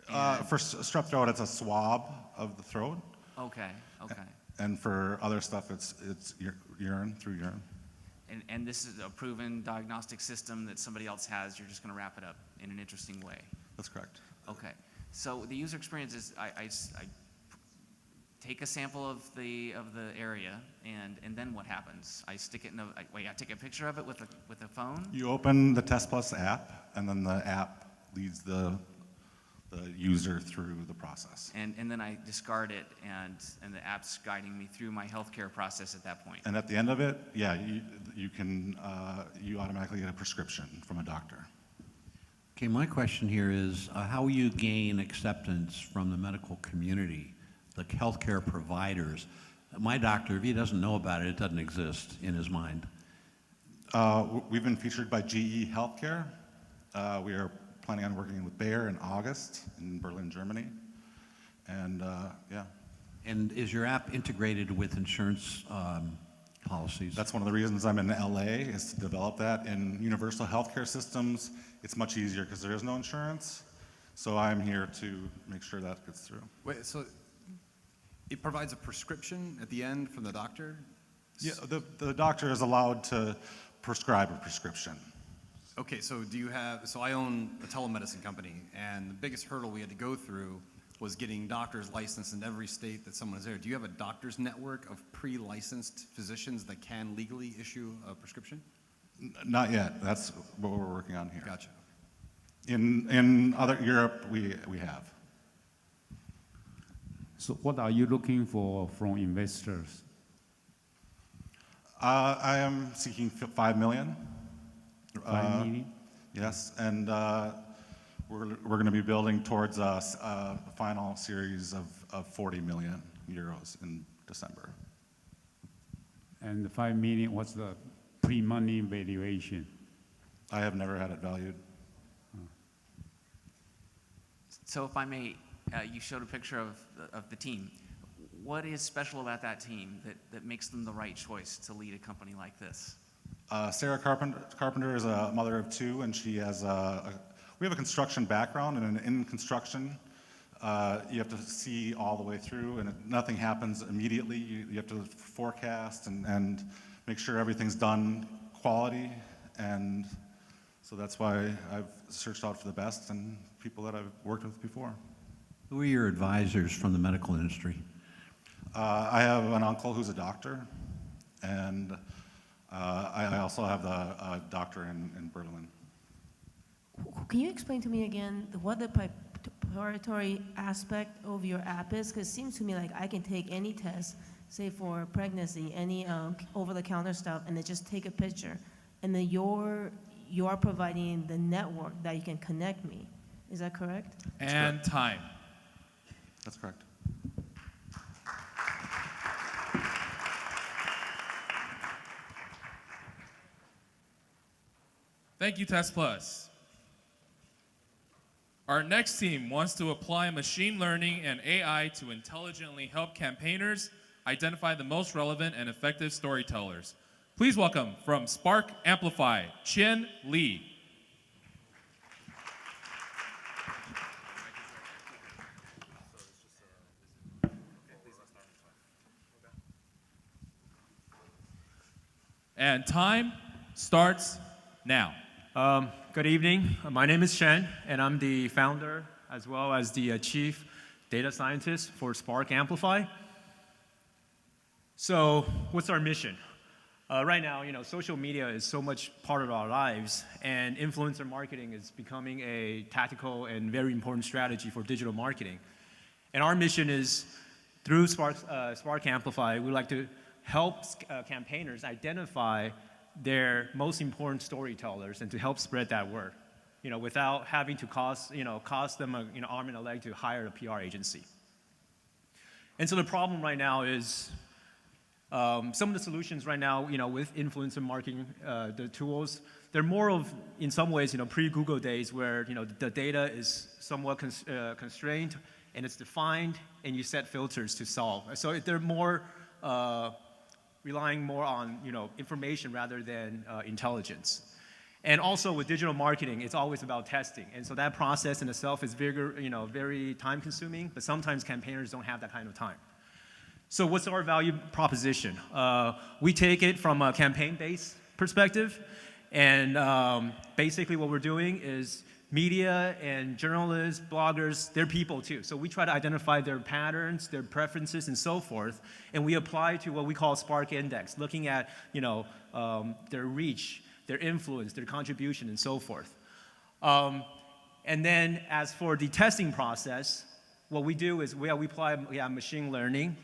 For strep throat, it's a swab of the throat. Okay. And for other stuff, it's urine, through urine. And this is a proven diagnostic system that somebody else has. You're just going to wrap it up in an interesting way. That's correct. Okay. So the user experience is I take a sample of the area, and then what happens? I stick it in I take a picture of it with a phone? You open the Test Plus app, and then the app leads the user through the process. And then I discard it, and the app's guiding me through my healthcare process at that point. And at the end of it, yeah, you automatically get a prescription from a doctor. Okay, my question here is how you gain acceptance from the medical community, the healthcare providers. My doctor, if he doesn't know about it, it doesn't exist in his mind. We've been featured by GE Healthcare. We are planning on working with Bayer in August in Berlin, Germany. And yeah. And is your app integrated with insurance policies? That's one of the reasons I'm in LA, is to develop that. In universal healthcare systems, it's much easier because there is no insurance. So I'm here to make sure that gets through. Wait, so it provides a prescription at the end from the doctor? Yeah, the doctor is allowed to prescribe a prescription. Okay, so so I own a telemedicine company, and the biggest hurdle we had to go through was getting doctors licensed in every state that someone is there. Do you have a doctor's network of pre-licensed physicians that can legally issue a prescription? Not yet. That's what we're working on here. Gotcha. In other Europe, we have. So what are you looking for from investors? I am seeking 5 million. 5 million? Yes, and we're going to be building towards a final series of 40 million euros in December. And the 5 million, what's the pre-money valuation? I have never had it valued. So if I may, you showed a picture of the team. what is special about that team that makes them the right choice to lead a company like this? Sarah Carpenter is a mother of two, and she has we have a construction background, and in construction, you have to see all the way through, and nothing happens immediately. You have to forecast and make sure everything's done quality, and so that's why I've searched out for the best and people that I've worked with before. Who are your advisors from the medical industry? I have an uncle who's a doctor, and I also have a doctor in Berlin. Can you explain to me again what the preparatory aspect of your app is? Because it seems to me like I can take any test, say for pregnancy, any over-the-counter stuff, and then just take a picture, and then you're providing the network that you can connect me. Is that correct? And time. That's correct. Thank you, Test Plus. Our next team wants to apply machine learning and AI to intelligently help campaigners identify the most relevant and effective storytellers. Please welcome from Spark Amplify, Qian Li. And time starts now. Good evening. My name is Shen, and I'm the founder as well as the chief data scientist for Spark Amplify. So what's our mission? Right now, social media is so much part of our lives, and influencer marketing is becoming a tactical and very important strategy for digital marketing. And our mission is, through Spark Amplify, we like to help campaigners identify their most important storytellers and to help spread that word, without having to cost them an arm and a leg to hire a PR agency. And so the problem right now is some of the solutions right now, with influencer marketing, the tools, they're more of, in some ways, pre-Google days where, the data is somewhat constrained and it's defined and you set filters to solve. So they're more relying more on information rather than intelligence. And also with digital marketing, it's always about testing. And so that process in itself is very time consuming, but sometimes campaigners don't have that kind of time. So what's our value proposition? We take it from a campaign-based perspective, and basically what we're doing is media and journalists, bloggers, they're people too. So we try to identify their patterns, their preferences, and so forth, and we apply to what we call Spark Index, looking at their reach, their influence, their contribution, and so forth. And then as for the testing process, what we do is we apply machine learning.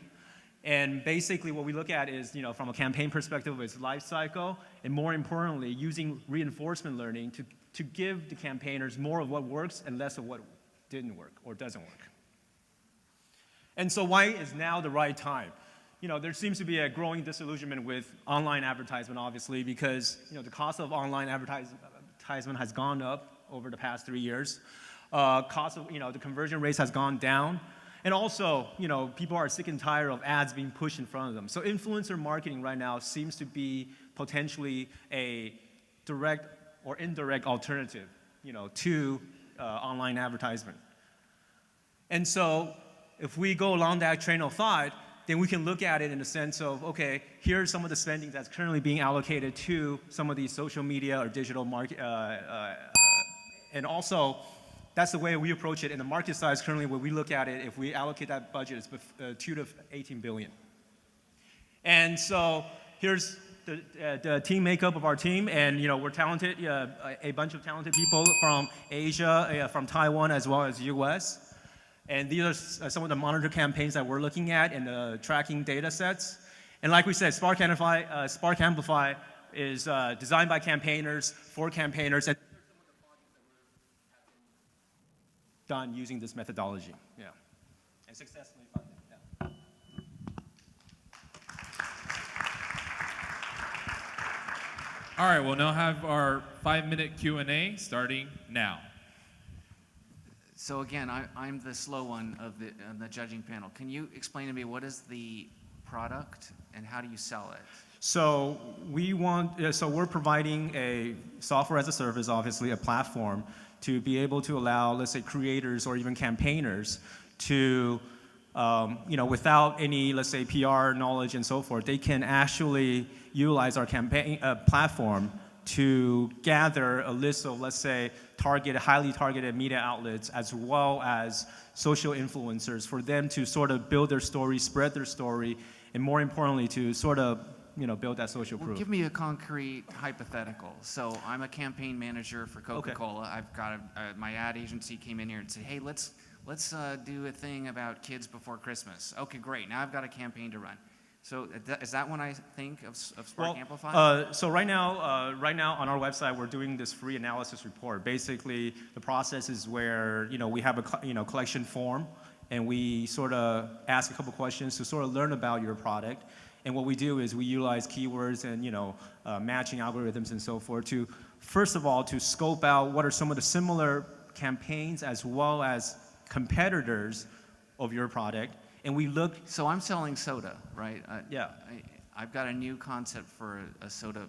And basically what we look at is, from a campaign perspective, is life cycle, and more importantly, using reinforcement learning to give the campaigners more of what works and less of what didn't work or doesn't work. And so why is now the right time? There seems to be a growing disillusionment with online advertisement, obviously, because the cost of online advertisement has gone up over the past 3 years. Cost of, the conversion rates has gone down. And also, people are sick and tired of ads being pushed in front of them. So influencer marketing right now seems to be potentially a direct or indirect alternative, to online advertisement. And so if we go along that train of thought, then we can look at it in the sense of, okay, here's some of the spending that's currently being allocated to some of these social media or digital market, and also, that's the way we approach it. In the market size, currently, when we look at it, if we allocate that budget, it's 2 to 18 billion. And so here's the team makeup of our team, and we're talented, a bunch of talented people from Asia, from Taiwan, as well as US. And these are some of the monitor campaigns that we're looking at and the tracking data sets. And like we said, Spark Amplify is designed by campaigners, for campaigners, and done using this methodology, and successfully funded, All right, we'll now have our 5-minute Q&A starting now. So again, I'm the slow one of the judging panel. Can you explain to me what is the product and how do you sell it? So we're providing a software as a service, obviously a platform, to be able to allow, let's say, creators or even campaigners to, without any, let's say, PR knowledge and so forth, they can actually utilize our campaign platform to gather a list of, let's say, highly targeted media outlets as well as social influencers for them to sort of build their story, spread their story, and more importantly, to sort of build that social proof. Give me a concrete hypothetical. So I'm a campaign manager for Coca-Cola. Okay. I've got my ad agency came in here and said, hey, let's do a thing about kids before Christmas. Okay, great. Now I've got a campaign to run. So is that when I think of Spark Amplify? So right now on our website, we're doing this free analysis report. Basically, the process is where we have a collection form, and we sort of ask a couple questions to sort of learn about your product. And what we do is we utilize keywords and matching algorithms and so forth to, first of all, to scope out what are some of the similar campaigns as well as competitors of your product. And we look. So I'm selling soda, right? Yeah. I've got a new concept for a soda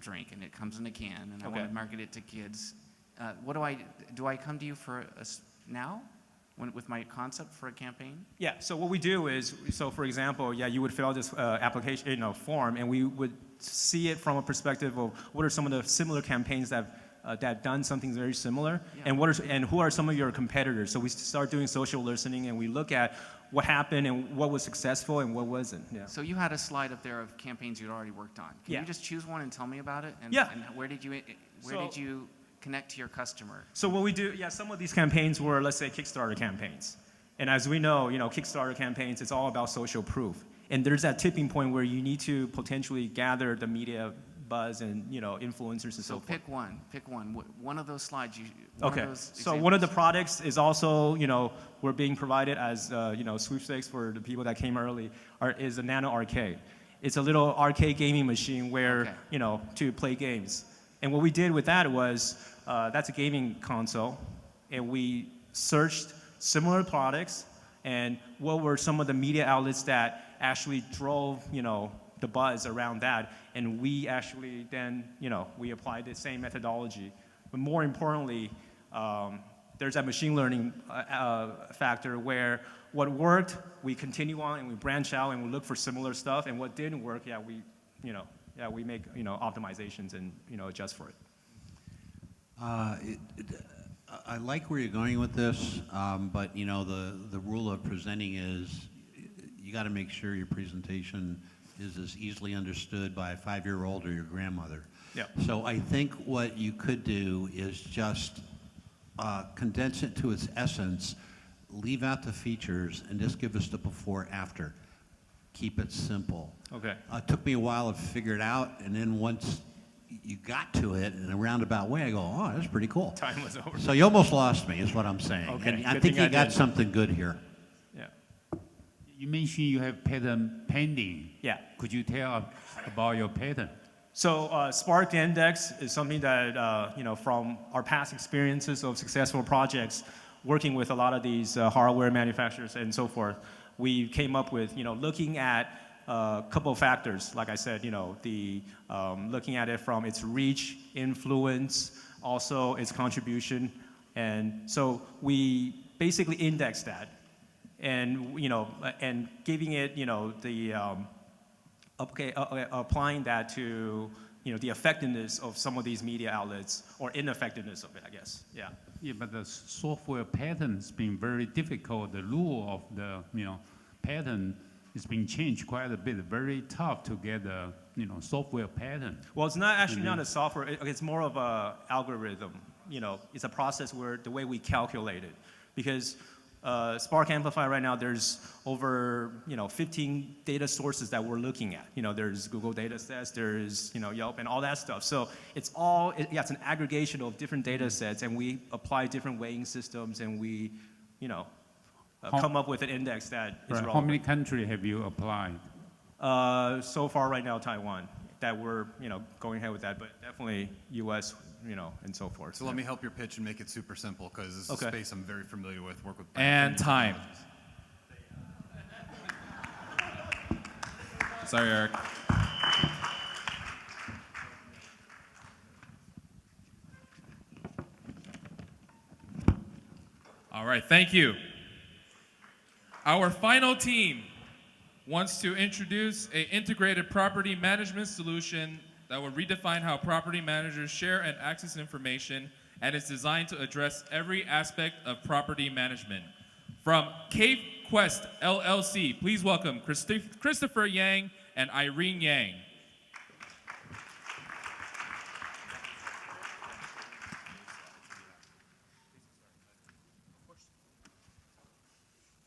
drink, and it comes in a can, and I want to market it to kids. What do I come to you for now? With my concept for a campaign? Yeah, so what we do is, for example, you would fill out this application, form, and we would see it from a perspective of what are some of the similar campaigns that have done something very similar, and who are some of your competitors. So we start doing social listening, and we look at what happened and what was successful and what wasn't. Yeah. So you had a slide up there of campaigns you'd already worked on. Can you just choose one and tell me about it? And, yeah. And where did you connect to your customer? So what we do, some of these campaigns were, let's say, Kickstarter campaigns. And as we know, Kickstarter campaigns, it's all about social proof. And there's that tipping point where you need to potentially gather the media buzz and, influencers and so forth. Pick one. One of those slides. So one of the products is also, we're being provided as, sweepstakes for the people that came early, is a Nano Arcade. It's a little arcade gaming machine where, to play games. And what we did with that was, that's a gaming console, and we searched similar products and what were some of the media outlets that actually drove, the buzz around that. And we actually then, we applied the same methodology. But more importantly, there's that machine learning factor where what worked, we continue on and we branch out and we look for similar stuff. And what didn't work, we make optimizations and adjust for it. I like where you're going with this, but the rule of presenting is you got to make sure your presentation is as easily understood by a 5-year-old or your grandmother. Yeah. So I think what you could do is just condense it to its essence, leave out the features, and just give us the before-after. Keep it simple. Okay. It took me a while to figure it out, and then once you got to it in a roundabout way, I go, oh, that's pretty cool. Time was over. So you almost lost me, is what I'm saying. Okay. And I think you got something good here. Yeah. You mentioned you have patent pending. Yeah. Could you tell us about your patent? So Spark Index is something that, from our past experiences of successful projects, working with a lot of these hardware manufacturers and so forth, we came up with, looking at a couple of factors, like I said, looking at it from its reach, influence, also its contribution. And so we basically indexed that and, and giving it, applying that to, the effectiveness of some of these media outlets or ineffectiveness of it, I guess. Yeah. Yeah, but the software patent's been very difficult. The rule of the, patent is being changed quite a bit. Very tough to get a, software patent. Well, it's not actually not a software. It's more of a algorithm. It's a process where the way we calculate it, because Spark Amplify right now, there's over 15 data sources that we're looking at. There's Google data sets, there's Yelp and all that stuff. So it's all it's an aggregation of different data sets, and we apply different weighting systems, and we come up with an index that is relevant. How many countries have you applied? So far right now, Taiwan. That we're going ahead with that, but definitely U.S. and so forth. So let me help your pitch and make it super simple, because this is Okay. a space I'm very familiar with, work with. And time. Sorry, Eric. All right, thank you. Our final team wants to introduce an integrated property management solution that will redefine how property managers share and access information, and is designed to address every aspect of property management. From Cave Quest LLC, please welcome Christopher Yang and Irene Yang.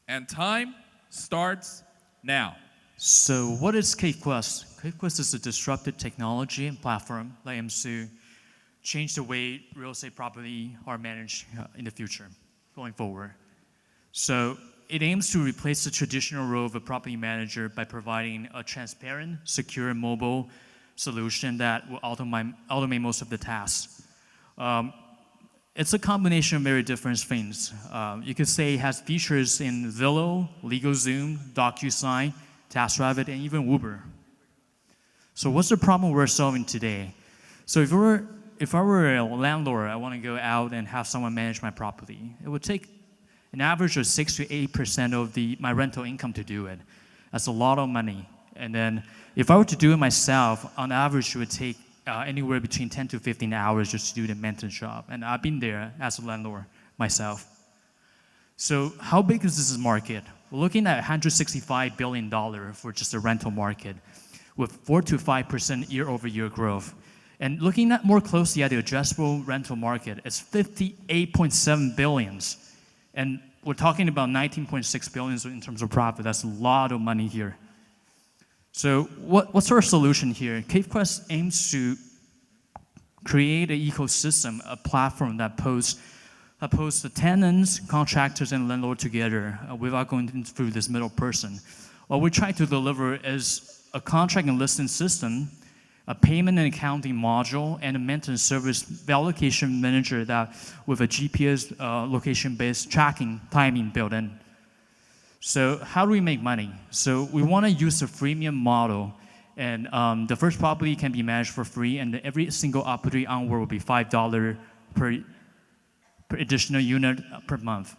And time starts now. So what is CaveQuest? CaveQuest is a disruptive technology and platform that aims to change the way real estate property are managed in the future, going forward. So it aims to replace the traditional role of a property manager by providing a transparent, secure, mobile solution that will automate most of the tasks. It's a combination of very different things. You could say it has features in Zillow, LegalZoom, DocuSign, TaskRabbit, and even Uber. So what's the problem we're solving today? So if I were a landlord, I want to go out and have someone manage my property. It would take an average of 6 to 8% of my rental income to do it. That's a lot of money. And then if I were to do it myself, on average, it would take anywhere between 10 to 15 hours just to do the maintenance job. And I've been there as a landlord myself. So how big is this market? We're looking at $165 billion for just the rental market, with 4 to 5% year-over-year growth. And looking at more closely at the addressable rental market, it's $58.7 billion. And we're talking about $19.6 billion in terms of profit. That's a lot of money here. So what's our solution here? CaveQuest aims to create an ecosystem, a platform that pulls the tenants, contractors, and landlord together without going through this middle person. What we try to deliver is a contract and listing system, a payment and accounting module, and a maintenance service allocation manager that with a GPS location-based tracking timing built in. So how do we make money? So we want to use a freemium model, and the first property can be managed for free, and every single property onward will be $5 per additional unit per month.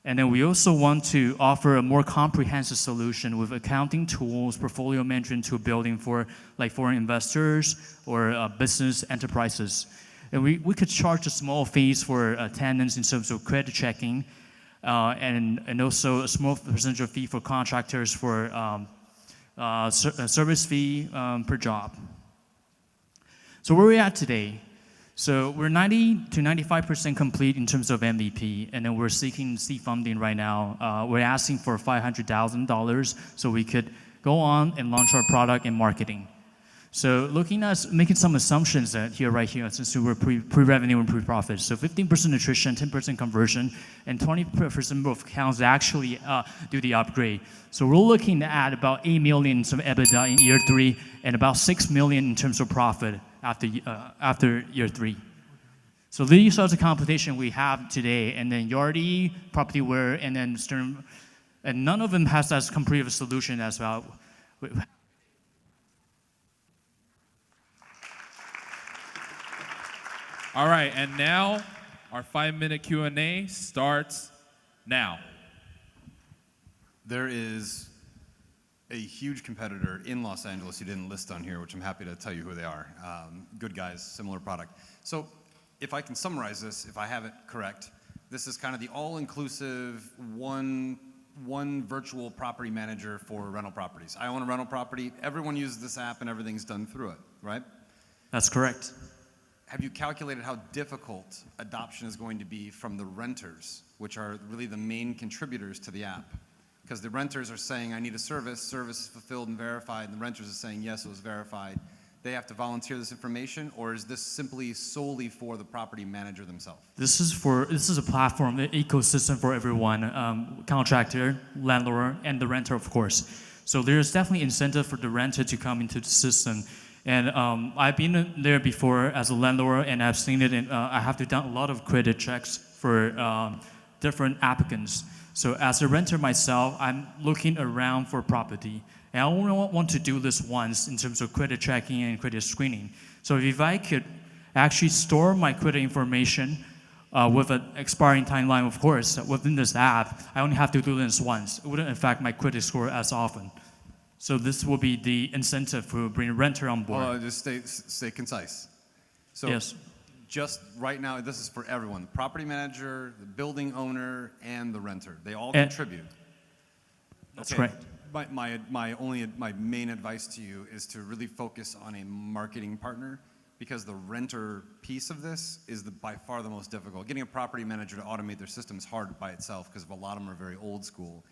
And then we also want to offer a more comprehensive solution with accounting tools, portfolio management tool building for like foreign investors or business enterprises. And we could charge a small fees for tenants in terms of credit checking, and also a small percentage of fee for contractors for service fee per job. So where are we at today? So we're 90 to 95% complete in terms of MVP, and then we're seeking seed funding right now. We're asking for $500,000 so we could go on and launch our product and marketing. So looking at making some assumptions right here, since we're pre-revenue and pre-profit. So 15% attrition, 10% conversion, and 20% of accounts actually do the upgrade. So we're looking at about 8 million in EBITDA in year 3, and about 6 million in terms of profit after year 3. So these are the competition we have today, and then Yardi, Propertyware, and then Stern, and none of them has as complete of a solution as well. All right, and now our 5-minute Q&A starts now. There is a huge competitor in Los Angeles you didn't list on here, which I'm happy to tell you who they are. Good guys, similar product. So if I can summarize this, if I have it correct, this is kind of the all-inclusive one virtual property manager for rental properties. I own a rental property. Everyone uses this app and everything's done through it, right? That's correct. Have you calculated how difficult adoption is going to be from the renters, which are really the main contributors to the app? Because the renters are saying, I need a service is fulfilled and verified, and the renters are saying, yes, it was verified. They have to volunteer this information, or is this simply solely for the property manager themselves? This is a platform, an ecosystem for everyone, contractor, landlord, and the renter, of course. So there's definitely incentive for the renter to come into the system And I've been there before as a landlord, and I've seen it. And I have to do a lot of credit checks for different applicants. So as a renter myself, I'm looking around for property. And I only want to do this once in terms of credit checking and credit screening. So if I could actually store my credit information with an expiring timeline, of course, within this app, I only have to do this once. It wouldn't affect my credit score as often. So this will be the incentive to bring a renter on board. Just stay concise. So Yes. just right now, this is for everyone: the property manager, the building owner, and the renter. They all And- contribute. That's correct. My main advice to you is to really focus on a marketing partner, because the renter piece of this is by far the most difficult. Getting a property manager to automate their system is hard by itself because a lot of them are very old school.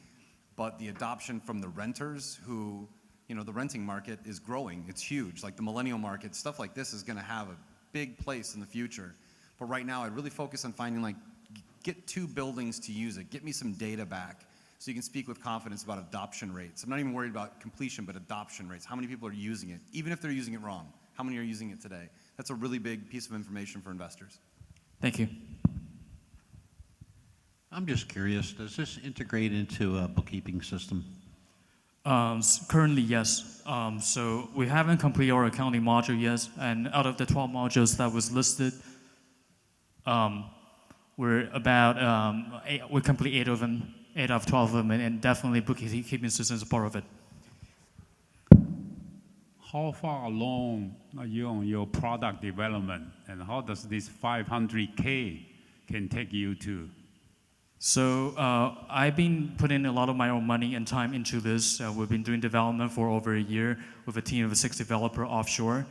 But the adoption from the renters who, the renting market is growing. It's huge. Like the millennial market, stuff like this is going to have a big place in the future. But right now, I'd really focus on finding, get 2 buildings to use it. Get me some data back so you can speak with confidence about adoption rates. I'm not even worried about completion, but adoption rates. How many people are using it? Even if they're using it wrong, how many are using it today? That's a really big piece of information for investors. Thank you. I'm just curious, does this integrate into a bookkeeping system? Currently, yes. So we haven't completed our accounting module yet, and out of the 12 modules that was listed, we're about, we complete 8 of them, 8 out of 12 of them, and definitely bookkeeping system is a part of it. How far along are you on your product development, and how does this 500K can take you to? So I've been putting a lot of my own money and time into this. We've been doing development for over a year with a team of 6 developers offshore.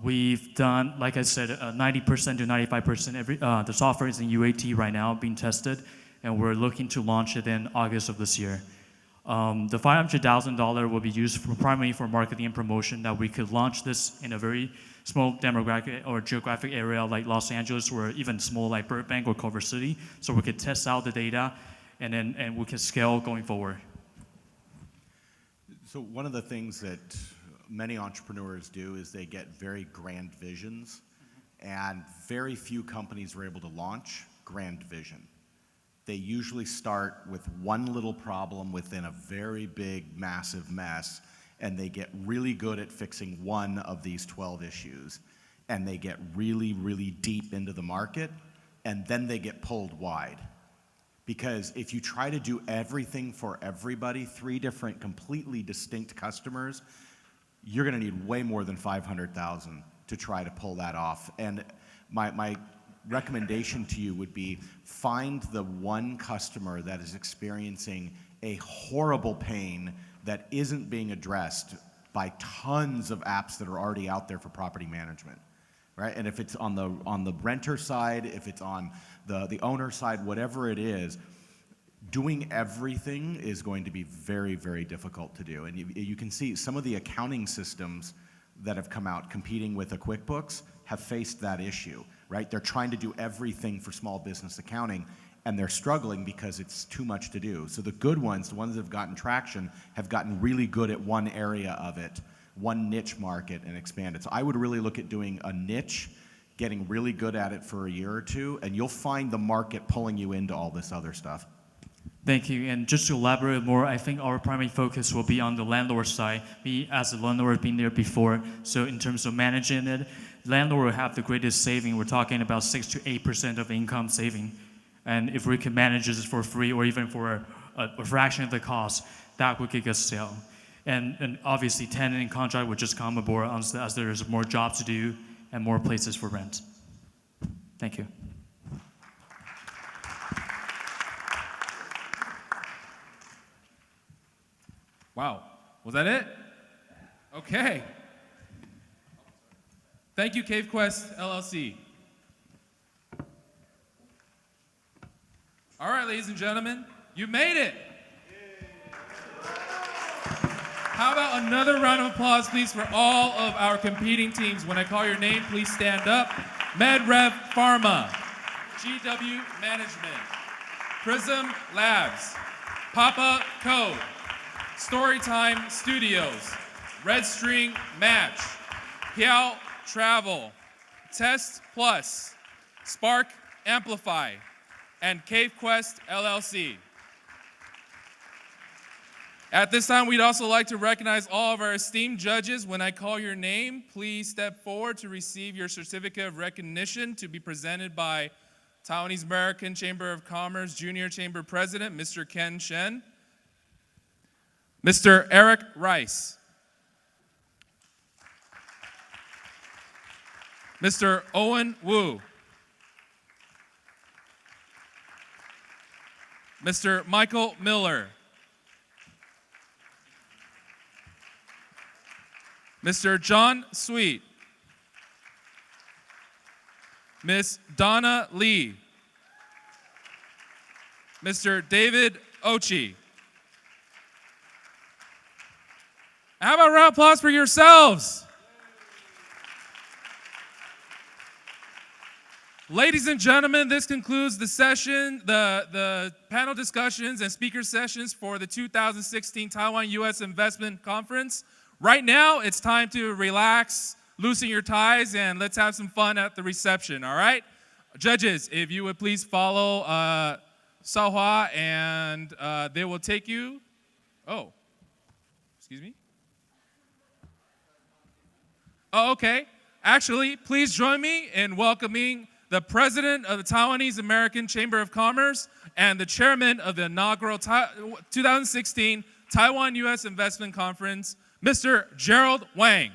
We've done, like I said, 90% to 95%. The software is in UAT right now, being tested, and we're looking to launch it in August of this year. The $500,000 will be used primarily for marketing and promotion, that we could launch this in a very small demographic or geographic area like Los Angeles, or even small like Burbank or Culver City, so we could test out the data and we can scale going forward. So one of the things that many entrepreneurs do is they get very grand visions, and very few companies are able to launch grand vision. They usually start with one little problem within a very big, massive mess, and they get really good at fixing one of these 12 issues. And they get really, really deep into the market, and then they get pulled wide. Because if you try to do everything for everybody, 3 different completely distinct customers, you're gonna need way more than 500,000 to try to pull that off. And my recommendation to you would be, find the one customer that is experiencing a horrible pain that isn't being addressed by tons of apps that are already out there for property management, right? And if it's on the renter side, if it's on the owner side, whatever it is, doing everything is going to be very, very difficult to do. And you can see some of the accounting systems that have come out competing with a QuickBooks have faced that issue, right? They're trying to do everything for small business accounting, and they're struggling because it's too much to do. So the good ones, the ones that have gotten traction, have gotten really good at one area of it, one niche market, and expanded. So I would really look at doing a niche, getting really good at it for a year or 2, and you'll find the market pulling you into all this other stuff. Thank you. And just to elaborate more, I think our primary focus will be on the landlord side. Me as a landlord been there before, so in terms of managing it, landlord will have the greatest saving. We're talking about 6 to 8% of income saving. And if we can manage this for free or even for a fraction of the cost, that would get us sale. And obviously tenant and contract would just come aboard as there's more jobs to do and more places for rent. Thank you. Wow, was that it? Okay. Thank you, CaveQuest LLC. All right, ladies and gentlemen, you made it. How about another round of applause, please, for all of our competing teams. When I call your name, please stand up. MedRev Pharma, GW Management, Prism Labs, Papa Code, Storytime Studios, Red String Match, Piao Travel, Test Plus, Spark Amplify, and Cave Quest LLC. At this time, we'd also like to recognize all of our esteemed judges. When I call your name, please step forward to receive your certificate of recognition to be presented by Taiwanese American Chamber of Commerce Junior Chamber President, Mr. Ken Shen, Mr. Eric Rice, Mr. Owen Wu, Mr. Michael Miller, Mr. John Sweet, Miss Donna Lee, Mr. David Ochi. How about a round of applause for yourselves? Ladies and gentlemen, this concludes the session, the panel discussions and speaker sessions for the 2016 Taiwan U.S. Investment Conference. Right now, it's time to relax, loosen your ties, and let's have some fun at the reception, all right? Judges, if you would please follow Saohua, and they will take you. Oh, excuse me? Oh, okay. Actually, please join me in welcoming the president of the Taiwanese American Chamber of Commerce and the chairman of the inaugural 2016 Taiwan U.S. Investment Conference, Mr. Gerald Wang.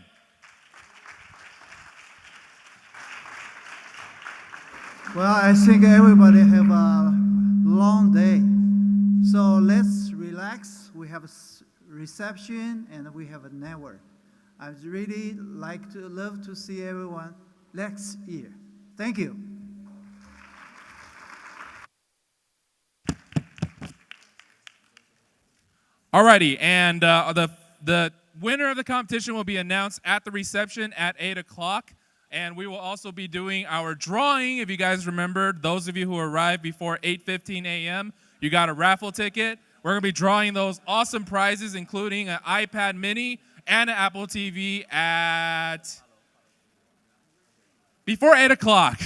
Well, I think everybody have a long day. So let's relax. We have a reception and we have a network. I'd really love to see everyone next year. Thank you. Alrighty, and the winner of the competition will be announced at the reception at 8 o'clock. And we will also be doing our drawing. If you guys remember, those of you who arrived before 8:15 a.m., you got a raffle ticket. We're going to be drawing those awesome prizes, including an iPad mini and an Apple TV at before 8 o'clock.